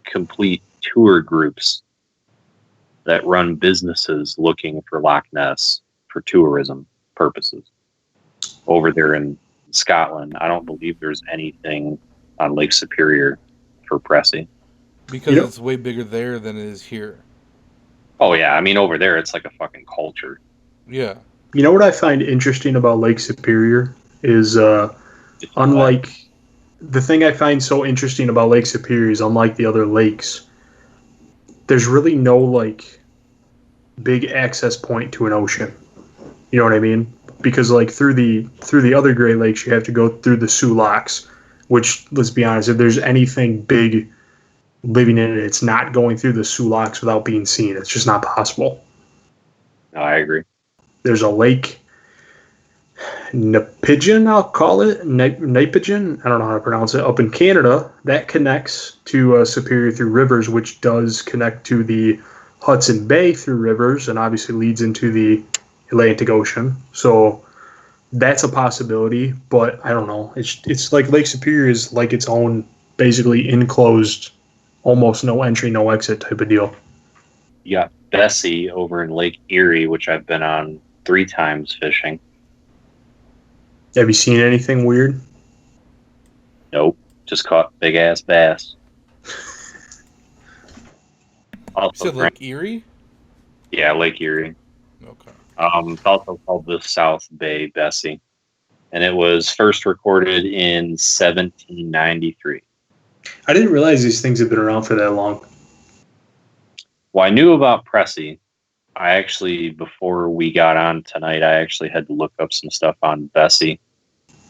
complete tour groups that run businesses looking for Loch Ness for tourism purposes. Over there in Scotland, I don't believe there's anything on Lake Superior for Pressie. Because it's way bigger there than it is here. Oh, yeah. I mean, over there, it's like a fucking culture. Yeah. You know what I find interesting about Lake Superior is unlike the thing I find so interesting about Lake Superior is unlike the other lakes, there's really no like big access point to an ocean. You know what I mean? Because like through the other Great Lakes, you have to go through the Soo Locks, which, let's be honest, if there's anything big living in it, it's not going through the Soo Locks without being seen. It's just not possible. No, I agree. There's a lake, Nepean, I'll call it, Nepean, I don't know how to pronounce it, up in Canada, that connects to Superior through rivers, which does connect to the Hudson Bay through rivers, and obviously leads into the Atlantic Ocean. So that's a possibility, but I don't know. It's like Lake Superior is like its own, basically enclosed, almost no entry, no exit type of deal. You got Bessie over in Lake Erie, which I've been on 3 times fishing. Have you seen anything weird? Nope. Just caught big ass bass. You said Lake Erie? Yeah, Lake Erie. Okay. It's also called the South Bay Bessie. And it was first recorded in 1793. I didn't realize these things have been around for that long. Well, I knew about Pressie. I actually, before we got on tonight, I actually had to look up some stuff on Bessie,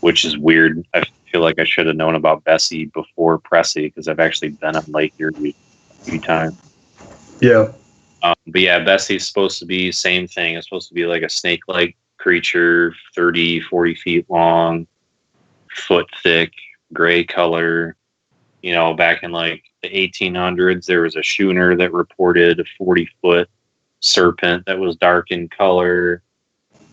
which is weird. I feel like I should have known about Bessie before Pressie because I've actually been on Lake Erie a few times. Yeah. But yeah, Bessie's supposed to be same thing. It's supposed to be like a snake-like creature, 30, 40 feet long, foot thick, gray color. You know, back in like the 1800s, there was a schooner that reported a 40-foot serpent that was dark in color.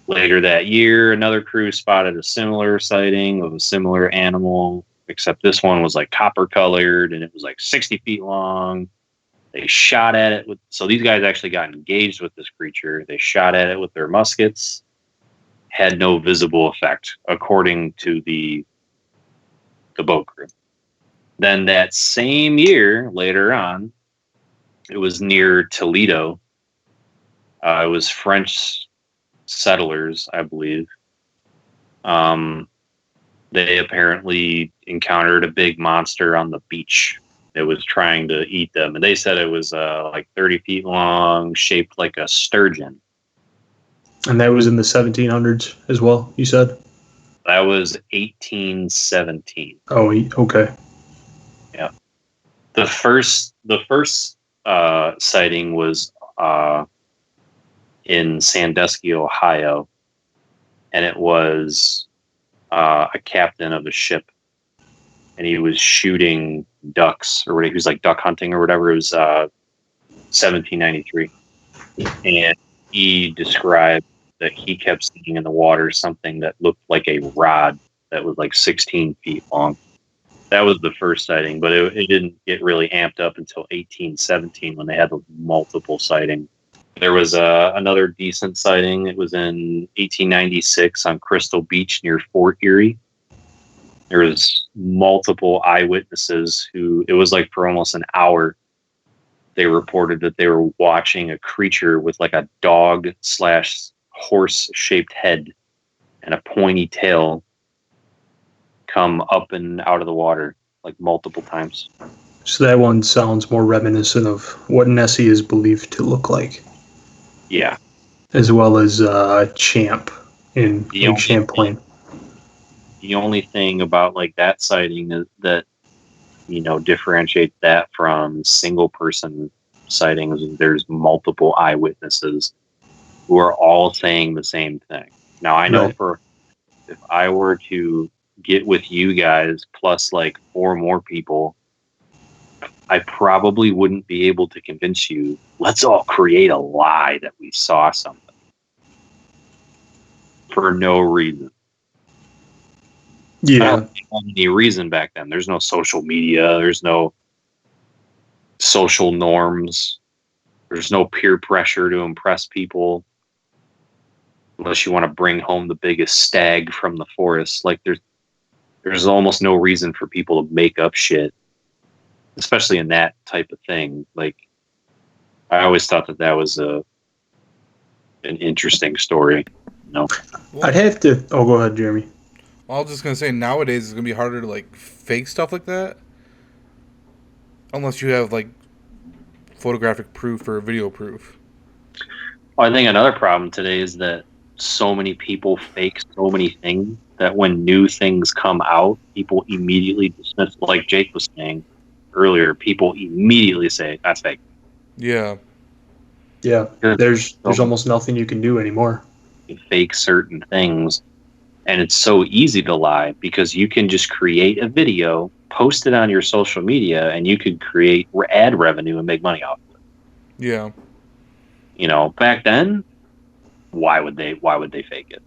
Later that year, another crew spotted a similar sighting of a similar animal, except this one was like copper colored and it was like 60 feet long. They shot at it so these guys actually got engaged with this creature. They shot at it with their muskets, had no visible effect, according to the boat crew. Then that same year, later on, it was near Toledo. It was French settlers, I believe. They apparently encountered a big monster on the beach that was trying to eat them. And they said it was like 30 feet long, shaped like a sturgeon. And that was in the 1700s as well, you said? That was 1817. Oh, okay. Yeah. The first sighting was in Sandusky, Ohio, and it was a captain of a ship, and he was shooting ducks or whatever. He was like duck hunting or whatever. It was 1793, and he described that he kept seeing in the water something that looked like a rod that was like 16 feet long. That was the first sighting, but it didn't get really amped up until 1817 when they had the multiple sightings. There was another decent sighting. It was in 1896 on Crystal Beach near Fort Erie. There was multiple eyewitnesses who, it was like for almost an hour, they reported that they were watching a creature with like a dog / horse shaped head and a pointy tail come up and out of the water like multiple times. So that one sounds more reminiscent of what Nessie is believed to look like. Yeah. As well as Champ in Lake Champlain. The only thing about like that sighting is that, you know, differentiate that from single person sightings. There's multiple eyewitnesses who are all saying the same thing. Now I know if I were to get with you guys plus like 4 more people, I probably wouldn't be able to convince you, let's all create a lie that we saw something for no reason. Yeah. I don't think there was any reason back then. There's no social media. There's no social norms. There's no peer pressure to impress people. Unless you want to bring home the biggest stag from the forest. Like there's almost no reason for people to make up shit, especially in that type of thing. Like, I always thought that was an interesting story. No, I'd have to. Oh, go ahead, Jeremy. Well, I was just gonna say nowadays it's gonna be harder to like fake stuff like that, unless you have like photographic proof or video proof. Well, I think another problem today is that so many people fake so many things that when new things come out, people immediately dismiss. Like Jake was saying earlier, people immediately say that's fake. Yeah. Yeah. There's almost nothing you can do anymore. Fake certain things, and it's so easy to lie because you can just create a video, post it on your social media, and you could create ad revenue and make money off of it. Yeah. You know, back then, why would they fake it?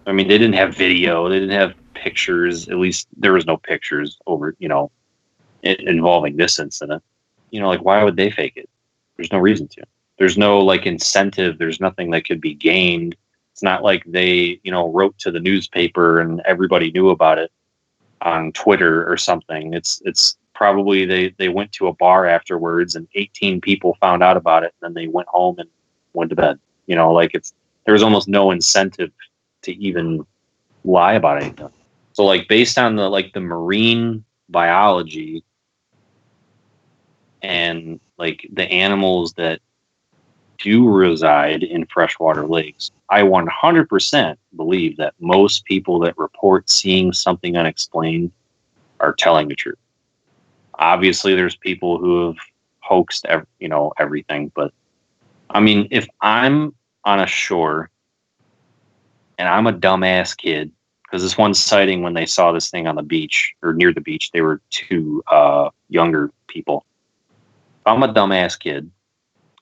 I mean, they didn't have video, they didn't have pictures. At least there was no pictures over, you know, involving this incident. You know, like, why would they fake it? There's no reason to. There's no like incentive. There's nothing that could be gained. It's not like they, you know, wrote to the newspaper and everybody knew about it on Twitter or something. It's probably they went to a bar afterwards and 18 people found out about it. And then they went home and went to bed. You know, like there was almost no incentive to even lie about anything. So like based on the marine biology and like the animals that do reside in freshwater lakes, I 100% believe that most people that report seeing something unexplained are telling the truth. Obviously, there's people who have hoaxed, everything. But I mean, if I'm on a shore and I'm a dumbass kid, because this one sighting when they saw this thing on the beach or near the beach, they were 2 younger people. If I'm a dumbass kid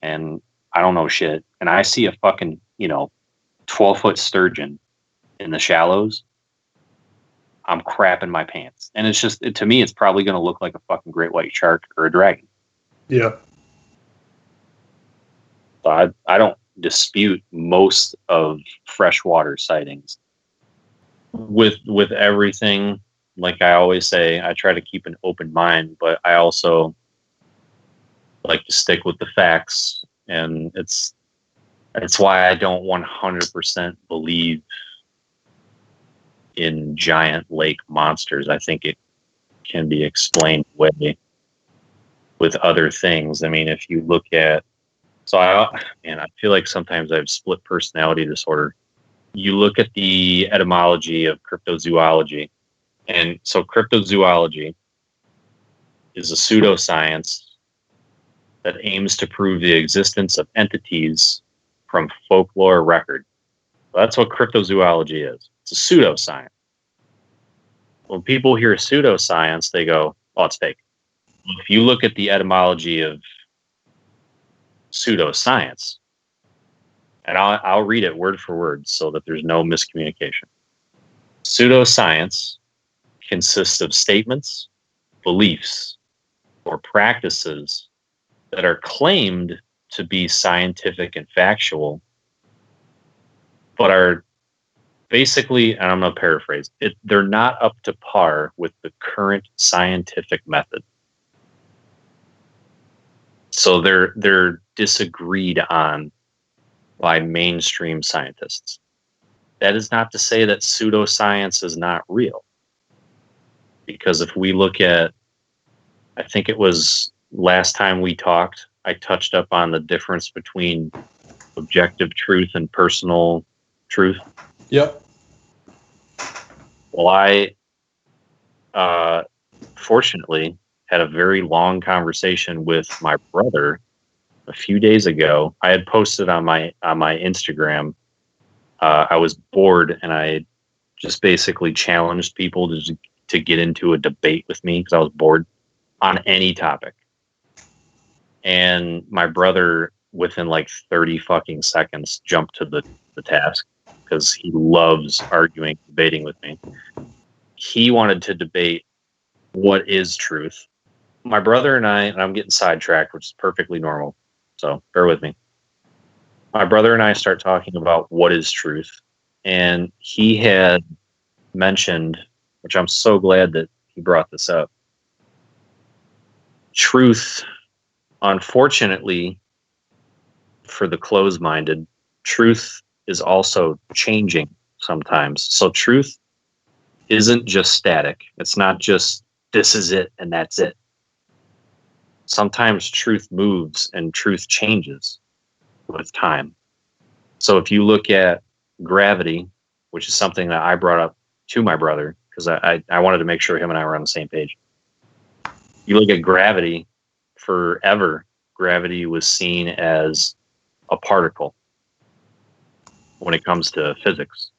and I don't know shit, and I see a fucking, 12-foot sturgeon in the shallows, I'm crapping my pants. And it's just, to me, it's probably going to look like a fucking great white shark or a dragon. Yeah. So I don't dispute most of freshwater sightings. With everything, like I always say, I try to keep an open mind, but I also like to stick with the facts. And it's why I don't 100% believe in giant lake monsters. I think it can be explained away with other things. I mean, if you look at, I feel like sometimes I have split personality disorder. You look at the etymology of cryptozoology, and so cryptozoology is a pseudoscience that aims to prove the existence of entities from folklore record. So that's what cryptozoology is. It's a pseudoscience. When people hear pseudoscience, they go, oh, it's fake. If you look at the etymology of pseudoscience, and I'll read it word for word so that there's no miscommunication. Pseudoscience consists of statements, beliefs, or practices that are claimed to be scientific and factual, but are basically, and I'm going to paraphrase, they're not up to par with the current scientific method. So they're disagreed on by mainstream scientists. That is not to say that pseudoscience is not real. Because if we look at, I think it was last time we talked, I touched up on the difference between objective truth and personal truth. Yep. Well, I fortunately had a very long conversation with my brother a few days ago. I had posted on my Instagram. I was bored, and I just basically challenged people to get into a debate with me because I was bored on any topic. And my brother, within like 30 fucking seconds, jumped to the task because he loves arguing, debating with me. He wanted to debate what is truth. My brother and I'm getting sidetracked, which is perfectly normal, so bear with me. My brother and I start talking about what is truth, and he had mentioned, which I'm so glad that he brought this up, truth, unfortunately, for the closed-minded, truth is also changing sometimes. So truth isn't just static. It's not just this is it and that's it. Sometimes truth moves and truth changes with time. So if you look at gravity, which is something that I brought up to my brother because I wanted to make sure him and I were on the same page. You look at gravity, forever, gravity was seen as a particle when it comes to physics.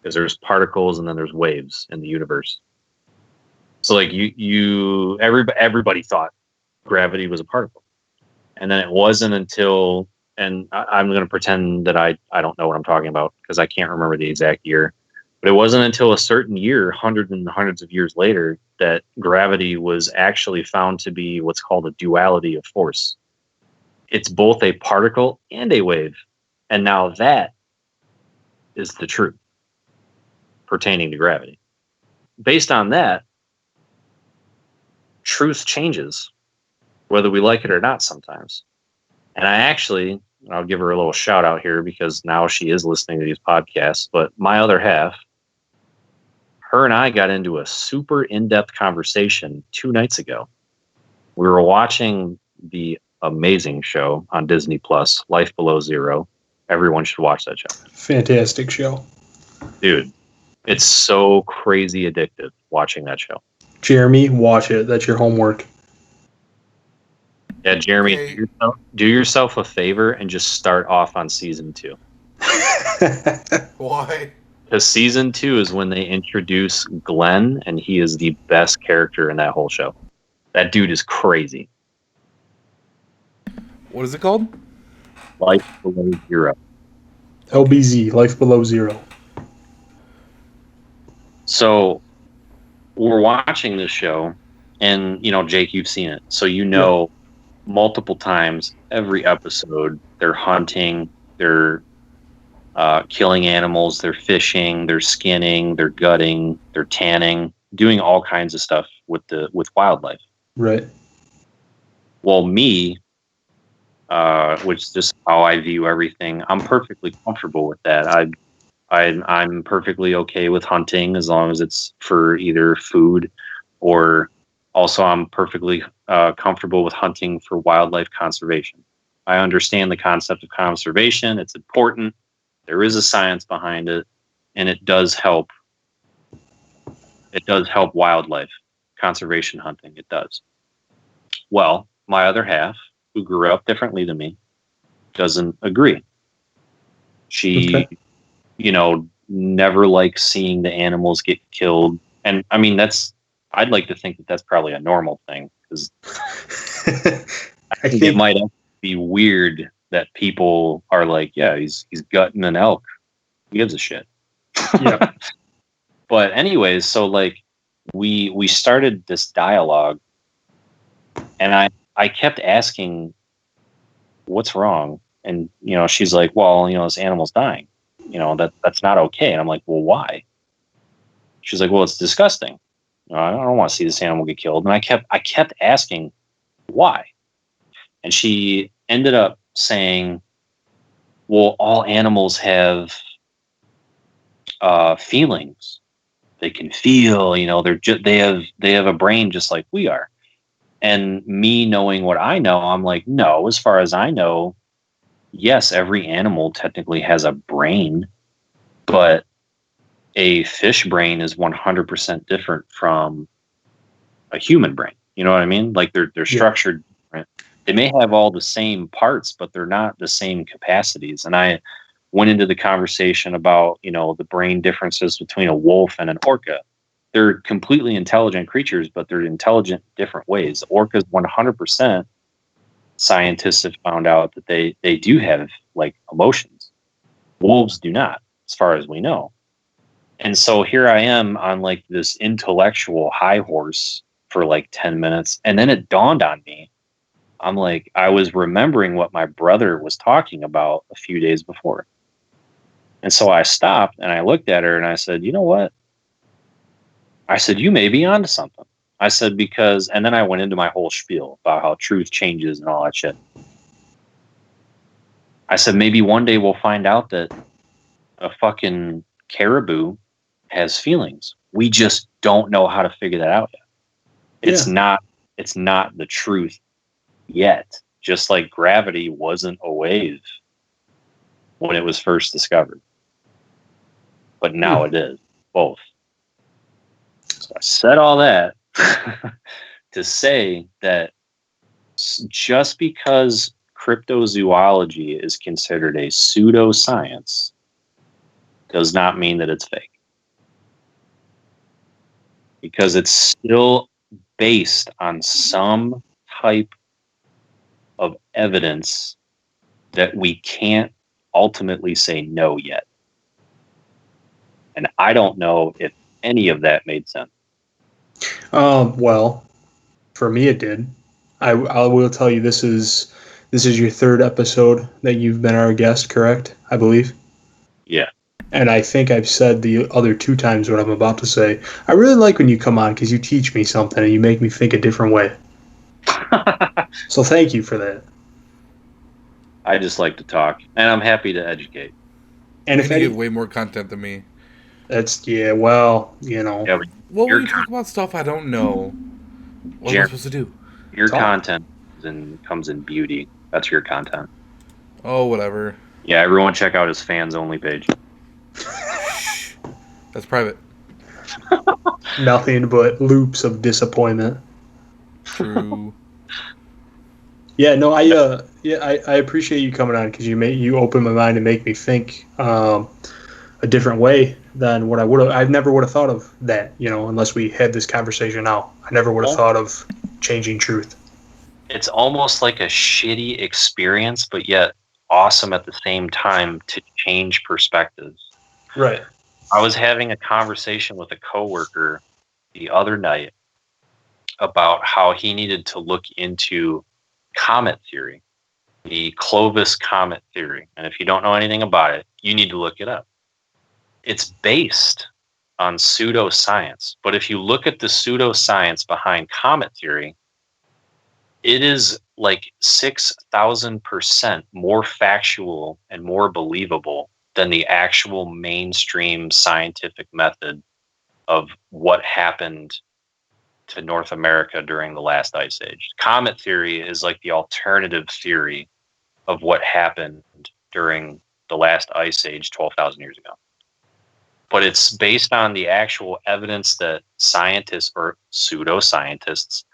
Because there's particles and then there's waves in the universe. So like everybody thought gravity was a particle. And then it wasn't until, and I'm going to pretend that I don't know what I'm talking about because I can't remember the exact year. But it wasn't until a certain year, hundreds and hundreds of years later, that gravity was actually found to be what's called a duality of force. It's both a particle and a wave. And now that is the truth pertaining to gravity. Based on that, truth changes, whether we like it or not sometimes. And I'll give her a little shout out here because now she is listening to these podcasts, but my other half, her and I got into a super in-depth conversation 2 nights ago. We were watching the amazing show on Disney Plus, Life Below Zero. Everyone should watch that show. Fantastic show. Dude, it's so crazy addictive watching that show. Jeremy, watch it. That's your homework. Yeah, Jeremy, Okay. do yourself a favor and just start off on season 2. Why? Because season 2 is when they introduce Glenn, and he is the best character in that whole show. That dude is crazy. What is it called? Life Below Zero. LBZ, Life Below Zero. So we're watching this show, and Jake, you've seen it, so multiple times every episode they're hunting, they're killing animals, they're fishing, they're skinning, they're gutting, they're tanning, doing all kinds of stuff with wildlife. Right. Well, me, which is just how I view everything, I'm perfectly comfortable with that. I'm perfectly okay with hunting as long as it's for either food, or also I'm perfectly comfortable with hunting for wildlife conservation. I understand the concept of conservation. It's important. There is a science behind it, and it does help. It does help wildlife conservation hunting. It does. Well, my other half, who grew up differently than me, doesn't agree. She, Okay. never likes seeing the animals get killed. And I mean, I'd like to think that that's probably a normal thing, because I think it think, might be weird that people are like, yeah, he's gutting an elk. Who gives a shit? yeah. But anyways, so like we started this dialogue, and I kept asking, what's wrong? And she's like, well, this animal's dying. That's not okay. And I'm like, well, why? She's like, well, it's disgusting. I don't want to see this animal get killed. And I kept asking why. And she ended up saying, well, all animals have feelings. They can feel, they have a brain just like we are. And me knowing what I know, I'm like, no, as far as I know, yes, every animal technically has a brain, but a fish brain is 100% different from a human brain. You know what I mean? Like they're structured different. They may have all the same parts, but they're not the same capacities. And I went into the conversation about, the brain differences between a wolf and an orca. They're completely intelligent creatures, but they're intelligent in different ways. Orcas, 100%, scientists have found out that they do have like emotions. Wolves do not, as far as we know. And so here I am on like this intellectual high horse for like 10 minutes. And then it dawned on me. I'm like, I was remembering what my brother was talking about a few days before. And so I stopped and I looked at her and I said, you know what? I said, you may be onto something. I said, and then I went into my whole spiel about how truth changes and all that shit. I said, maybe one day we'll find out that a fucking caribou has feelings. We just don't know how to figure that out yet. It's not the truth yet. Just like gravity wasn't a wave when it was first discovered. But now it is, both. So I said all that to say that just because cryptozoology is considered a pseudoscience does not mean that it's fake. Because it's still based on some type of evidence that we can't ultimately say no yet. And I don't know if any of that made sense. Well, for me it did. I will tell you, this is your third episode that you've been our guest, correct? I believe. Yeah. And I think I've said the other two times what I'm about to say. I really like when you come on because you teach me something and you make me think a different way. So thank you for that. I just like to talk, and I'm happy to educate. And if you any, get way more content than me. that's well, Yeah, but Well, when you talk about stuff I don't know, what am I supposed to do? your Talk. content comes in beauty. That's your content. Oh, whatever. Yeah, everyone check out his fans only page. That's private. Nothing but loops of disappointment. True. Yeah, no, I appreciate you coming on because you open my mind and make me think a different way than what I would have. I never would have thought of that, unless we had this conversation now. I never would have thought of changing truth. It's almost like a shitty experience, but yet awesome at the same time to change perspectives. Right. I was having a conversation with a coworker the other night about how he needed to look into comet theory, the Clovis comet theory. And if you don't know anything about it, you need to look it up. It's based on pseudoscience. But if you look at the pseudoscience behind comet theory, it is like 6,000% more factual and more believable than the actual mainstream scientific method of what happened to North America during the last ice age. Comet theory is like the alternative theory of what happened during the last ice age 12,000 years ago. But it's based on the actual evidence that scientists or pseudoscientists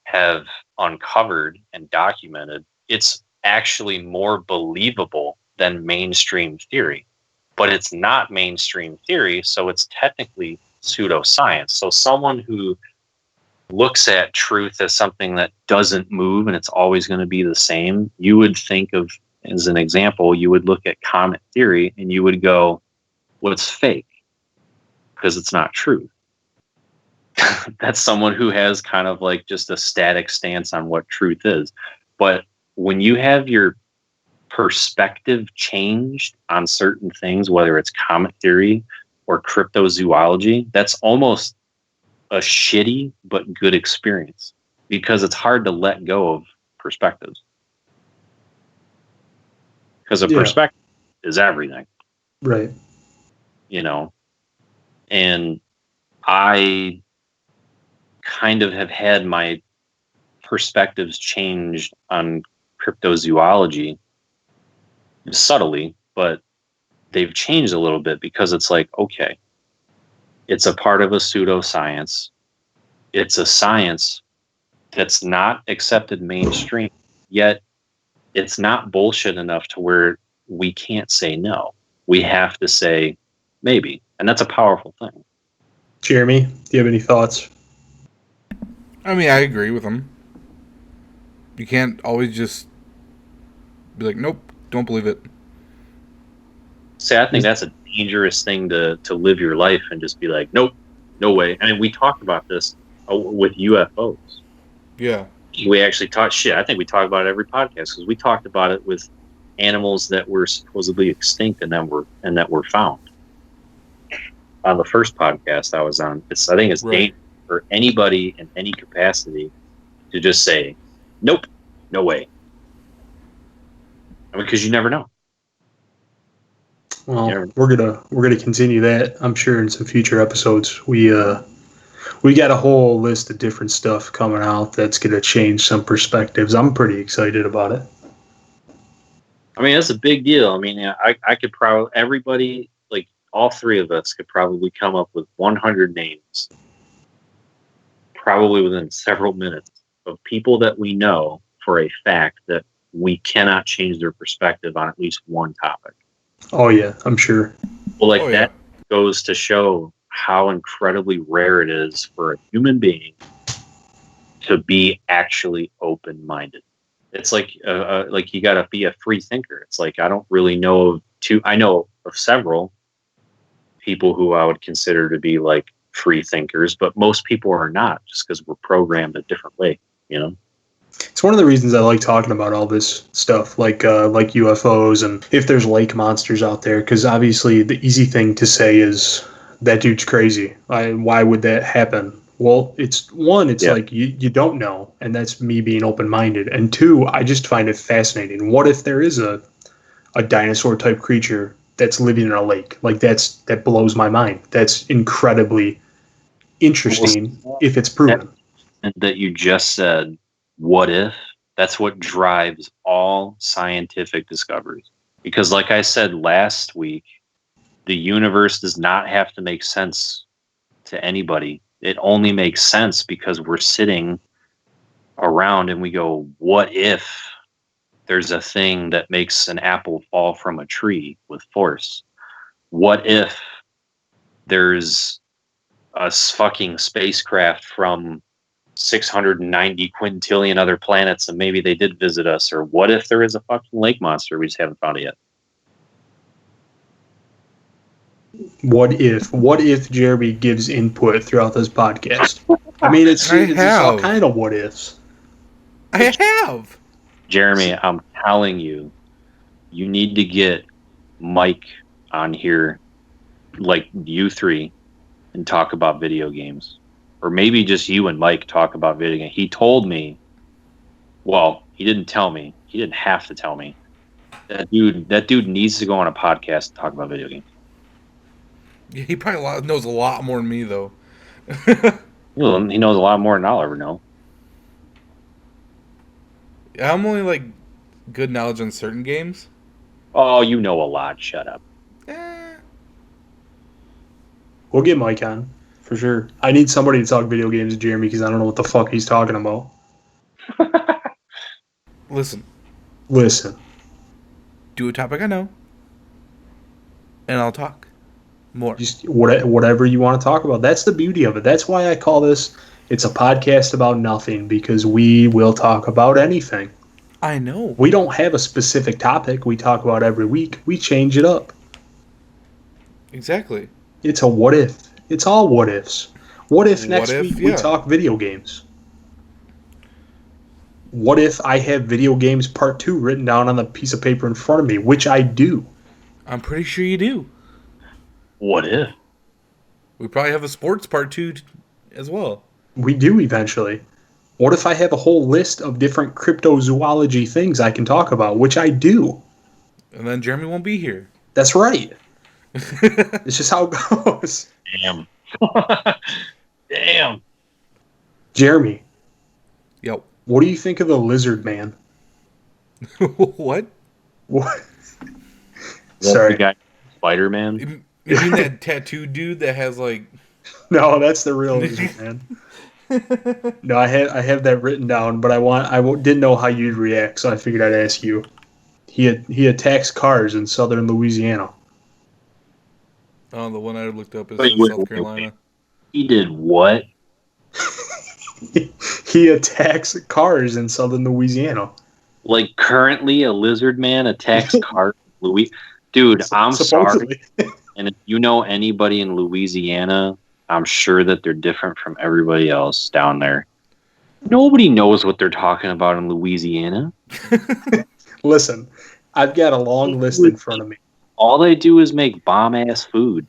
have uncovered and documented, it's actually more believable than mainstream theory. But it's not mainstream theory, so it's technically pseudoscience. So someone who looks at truth as something that doesn't move and it's always going to be the same, you would think of, as an example, you would look at comet theory and you would go, well, it's fake because it's not truth. That's someone who has kind of like just a static stance on what truth is. But when you have your perspective changed on certain things, whether it's comet theory or cryptozoology, that's almost a shitty but good experience because it's hard to let go of perspectives. Because a perspective is everything. Right. You know, and I kind of have had my perspectives changed on cryptozoology subtly, but they've changed a little bit because it's like, okay, it's a part of a pseudoscience. It's a science that's not accepted mainstream, yet it's not bullshit enough to where we can't say no. We have to say maybe, and that's a powerful thing. Jeremy, do you have any thoughts? I mean, I agree with him. You can't always just be like, nope, don't believe it. See, I think that's a dangerous thing to live your life and just be like, nope, no way. I mean, we talked about this with UFOs. Yeah. We actually talked shit. I think we talk about it every podcast because we talked about it with animals that were supposedly extinct and that were found. On the first podcast I was on, I think it's dangerous for anybody in any capacity to just say, nope, no way. I mean, because you never know. Well, we're gonna continue that, I'm sure, in some future episodes. We got a whole list of different stuff coming out that's gonna change some perspectives. I'm pretty excited about it. I mean, that's a big deal. I mean, I could probably, everybody, like all three of us could probably come up with 100 names, probably within several minutes, of people that we know for a fact that we cannot change their perspective on at least one topic. Oh yeah, I'm sure. Well, that goes to show how incredibly rare it is for a human being to be actually open-minded. It's like you got to be a free thinker. It's like I don't really know I know of several people who I would consider to be like free thinkers, but most people are not, just because we're programmed a different way, you know? It's one of the reasons I like talking about all this stuff, like UFOs and if there's lake monsters out there, because obviously the easy thing to say is that dude's crazy. Why would that happen? Well, it's like you don't know, and that's me being open-minded. And two, I just find it fascinating. What if there is a dinosaur-type creature that's living in a lake? Like, that blows my mind. That's incredibly interesting if it's proven. That you just said, what if? That's what drives all scientific discoveries. Because like I said last week, the universe does not have to make sense to anybody. It only makes sense because we're sitting around and we go, what if there's a thing that makes an apple fall from a tree with force? What if there's a fucking spacecraft from 690 quintillion other planets and maybe they did visit us? Or what if there is a fucking lake monster? We just haven't found it yet. What if Jeremy gives input throughout this podcast? I mean, it's all kind of what ifs. I have. Jeremy, I'm telling you, you need to get Mike on here, like you three, and talk about video games. Or maybe just you and Mike talk about video games. He told me, well, he didn't tell me. He didn't have to tell me. That dude needs to go on a podcast and talk about video games. Yeah, he probably knows a lot more than me, though. Well, he knows a lot more than I'll ever know. Yeah, I'm only like good knowledge on certain games. Oh, you know a lot. Shut up. We'll get Mike on, for sure. I need somebody to talk video games to Jeremy because I don't know what the fuck he's talking about. Listen, do a topic I know, and I'll talk more. Just whatever you want to talk about. That's the beauty of it. That's why I call this, it's a podcast about nothing, because we will talk about anything. I know. We don't have a specific topic we talk about every week. We change it up. Exactly. It's a what if. It's all what ifs. What if next if, week yeah. we talk video games? What if I have video games part 2 written down on the piece of paper in front of me, which I do? I'm pretty sure you do. What if? We probably have a sports part 2 as well. We do eventually. What if I have a whole list of different cryptozoology things I can talk about, which I do? And then Jeremy won't be here. That's right. It's just how it goes. Damn. Damn. Jeremy, Yo. what do you think of the lizard man? What? What? That's Sorry. the guy, Spider-Man. You mean that tattooed dude that has like... No, that's the real lizard man. No, I have that written down, but didn't know how you'd react, so I figured I'd ask you. He attacks cars in southern Louisiana. Oh, the one I looked up is Wait, in wait, South wait, Carolina. He did what? He attacks cars in southern Louisiana. Like, currently a lizard man attacks cars in Louis. Dude, I'm Supposedly. sorry. And if you know anybody in Louisiana, I'm sure that they're different from everybody else down there. Nobody knows what they're talking about in Louisiana. Listen, I've got a long list in front of me. All they do is make bomb-ass food.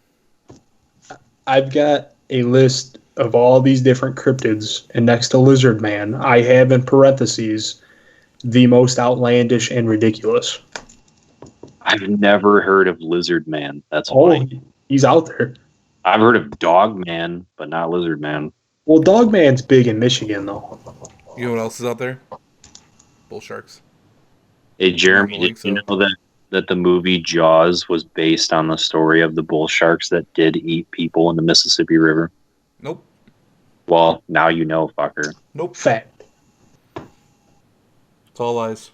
I've got a list of all these different cryptids, and next to lizard man, I have in parentheses the most outlandish and ridiculous. I've never heard of lizard man. That's Oh, funny. he's out there. I've heard of dog man, but not lizard man. Well, dog man's big in Michigan, though. You know what else is out there? Bull sharks. Hey, Jeremy, I don't did you think know that the movie Jaws was based on the story of the bull sharks that did eat people in the Mississippi River? Nope. Well, now you know, fucker. Nope. Fact. It's all lies.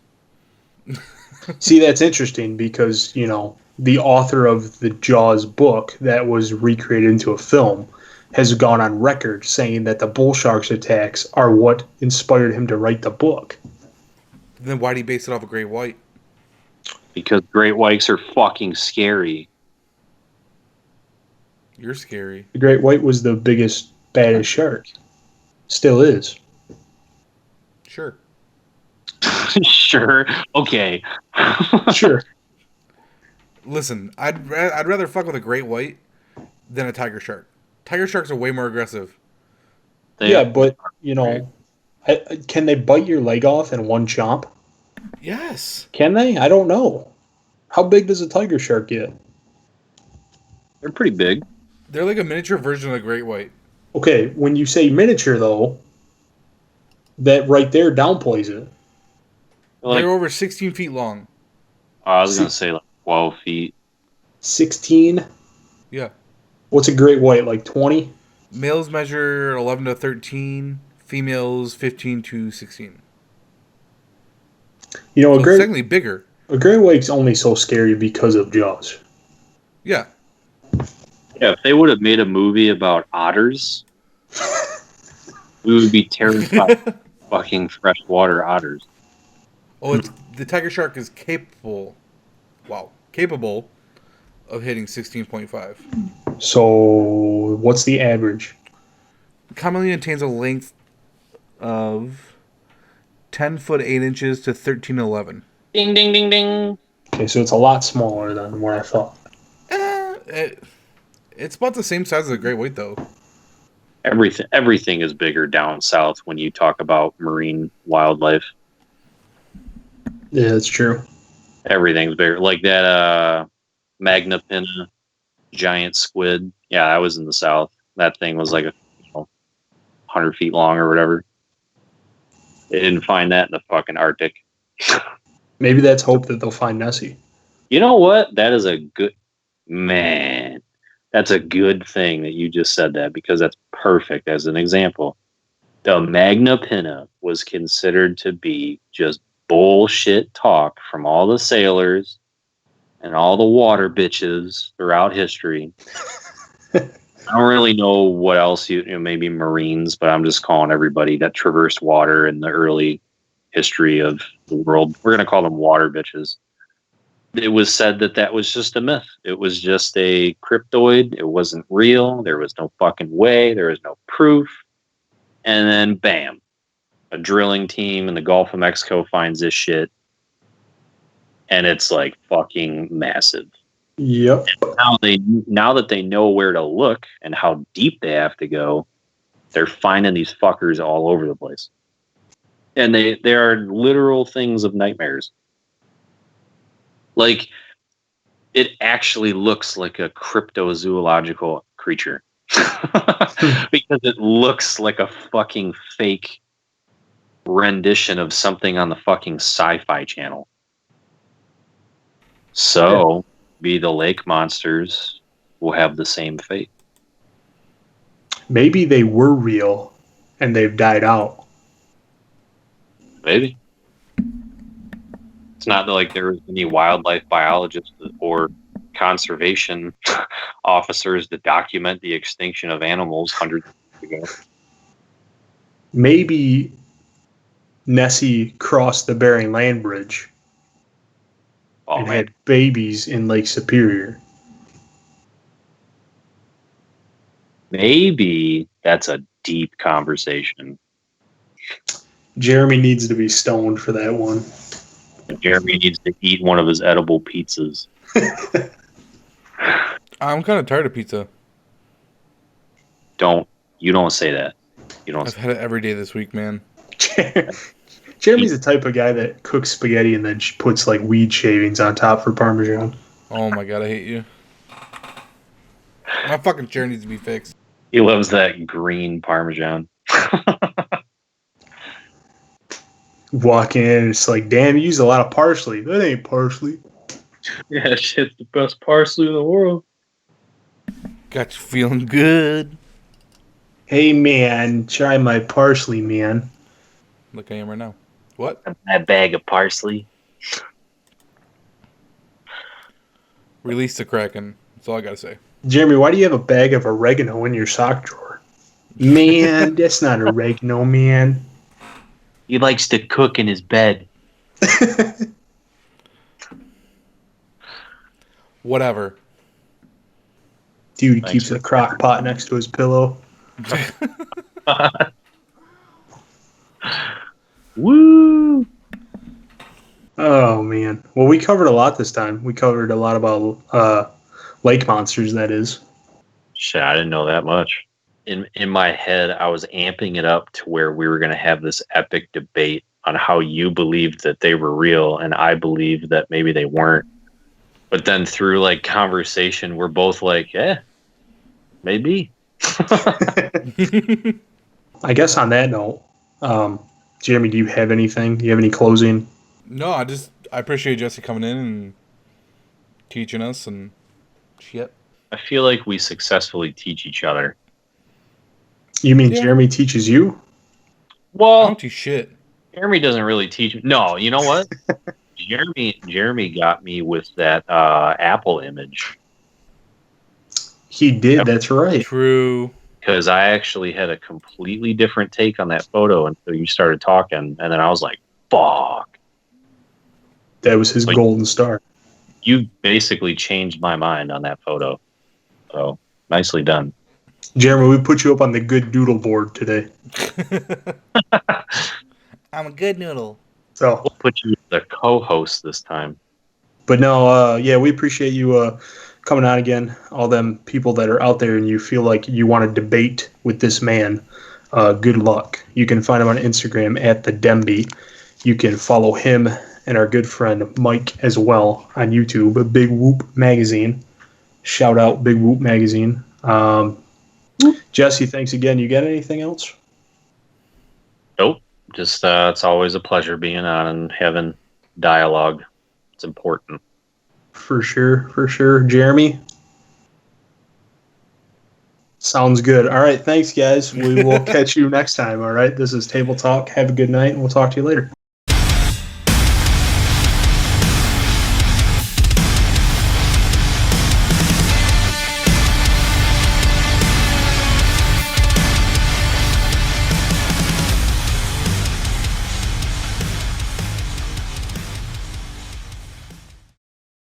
See, that's interesting because, the author of the Jaws book that was recreated into a film has gone on record saying that the bull sharks attacks are what inspired him to write the book. Then why'd he base it off a great white? Because great whites are fucking scary. You're scary. The great white was the biggest, baddest shark. Still is. Sure. Sure. Okay. Sure. Listen, I'd rather fuck with a great white than a tiger shark. Tiger sharks are way more aggressive. Yeah, but, can they bite your leg off in one chomp? Yes. Can they? I don't know. How big does a tiger shark get? They're pretty big. They're like a miniature version of a great white. Okay, when you say miniature, though, that right there downplays it. They're over 16 feet long. I was going to say like 12 feet. 16? Yeah. What's a great white, like 20? Males measure 11 to 13. Females 15 to 16. So it's technically bigger. A great white's only so scary because of Jaws. Yeah. Yeah, if they would have made a movie about otters, we would be terrified of fucking freshwater otters. Oh, the tiger shark is capable of hitting 16.5. So, what's the average? Commonly attains a length of 10 foot 8 inches to 13.11. Ding, ding, ding, ding. Okay, so it's a lot smaller than what I thought. It's about the same size as a great white, though. Everything is bigger down south when you talk about marine wildlife. Yeah, that's true. Everything's bigger. Like that Magna Pinna giant squid. Yeah, that was in the south. That thing was like 100 feet long or whatever. They didn't find that in the fucking Arctic. Maybe that's hope that they'll find Nessie. You know what? That is a good... Man, that's a good thing that you just said that, because that's perfect as an example. The Magna Pinna was considered to be just bullshit talk from all the sailors and all the water bitches throughout history. I don't really know what else maybe Marines, but I'm just calling everybody that traversed water in the early history of the world. We're going to call them water bitches. It was said that was just a myth. It was just a cryptoid. It wasn't real. There was no fucking way. There was no proof. And then bam, a drilling team in the Gulf of Mexico finds this shit. And it's like fucking massive. Yep. Now that they know where to look and how deep they have to go, they're finding these fuckers all over the place. And they are literal things of nightmares. Like, it actually looks like a cryptozoological creature. Because it looks like a fucking fake rendition of something on the fucking Sci-Fi Channel. So, be the lake monsters will have the same fate. Maybe they were real and they've died out. Maybe. It's not like there was any wildlife biologists or conservation officers to document the extinction of animals hundreds of years ago. Maybe Nessie crossed the Bering Land Bridge and had babies in Lake Superior. Maybe that's a deep conversation. Jeremy needs to be stoned for that one. Jeremy needs to eat one of his edible pizzas. I'm kind of tired of pizza. You don't say that. I've had it every day this week, man. Jeremy's the type of guy that cooks spaghetti and then puts like weed shavings on top for Parmesan. Oh my god, I hate you. My fucking chair needs to be fixed. He loves that green Parmesan. Walk in, it's like, damn, you use a lot of parsley. That ain't parsley. Yeah, shit's the best parsley in the world. Got you feeling good. Hey, man, try my parsley, man. Look, I am right now. What? A bag of parsley. Release the Kraken. That's all I gotta say. Jeremy, why do you have a bag of oregano in your sock drawer? Man, that's not oregano, man. He likes to cook in his bed. Whatever. Dude keeps a crock pot next to his pillow. Woo! Oh, man. Well, we covered a lot this time. We covered a lot about lake monsters, that is. Shit, I didn't know that much. In my head, I was amping it up to where we were going to have this epic debate on how you believed that they were real and I believed that maybe they weren't. But then through like conversation, we're both like, maybe. I guess on that note, Jeremy, do you have anything? Do you have any closing? No, I appreciate Jesse coming in and teaching us and shit. I feel like we successfully teach each other. You mean Jeremy teaches you? Well, I don't teach shit. Jeremy doesn't really teach me. No, you know what? Jeremy got me with that Apple image. He did, that's right. True. Because I actually had a completely different take on that photo until you started talking, and then I was like, fuck. That was his golden star. You basically changed my mind on that photo. So, nicely done. Jeremy, we put you up on the good doodle board today. I'm a good noodle. So we'll put you as the co-host this time. But no, we appreciate you coming on again. All them people that are out there and you feel like you want to debate with this man, good luck. You can find him on Instagram at the Demby. You can follow him and our good friend Mike as well on YouTube, Big Whoop Magazine. Shout out Big Whoop Magazine. Jesse, thanks again. You got anything else? Nope. Just it's always a pleasure being on and having dialogue. It's important. For sure. Jeremy? Sounds good. All right. Thanks, guys. We will catch you next time. All right. This is Table Talk. Have a good night, and we'll talk to you later.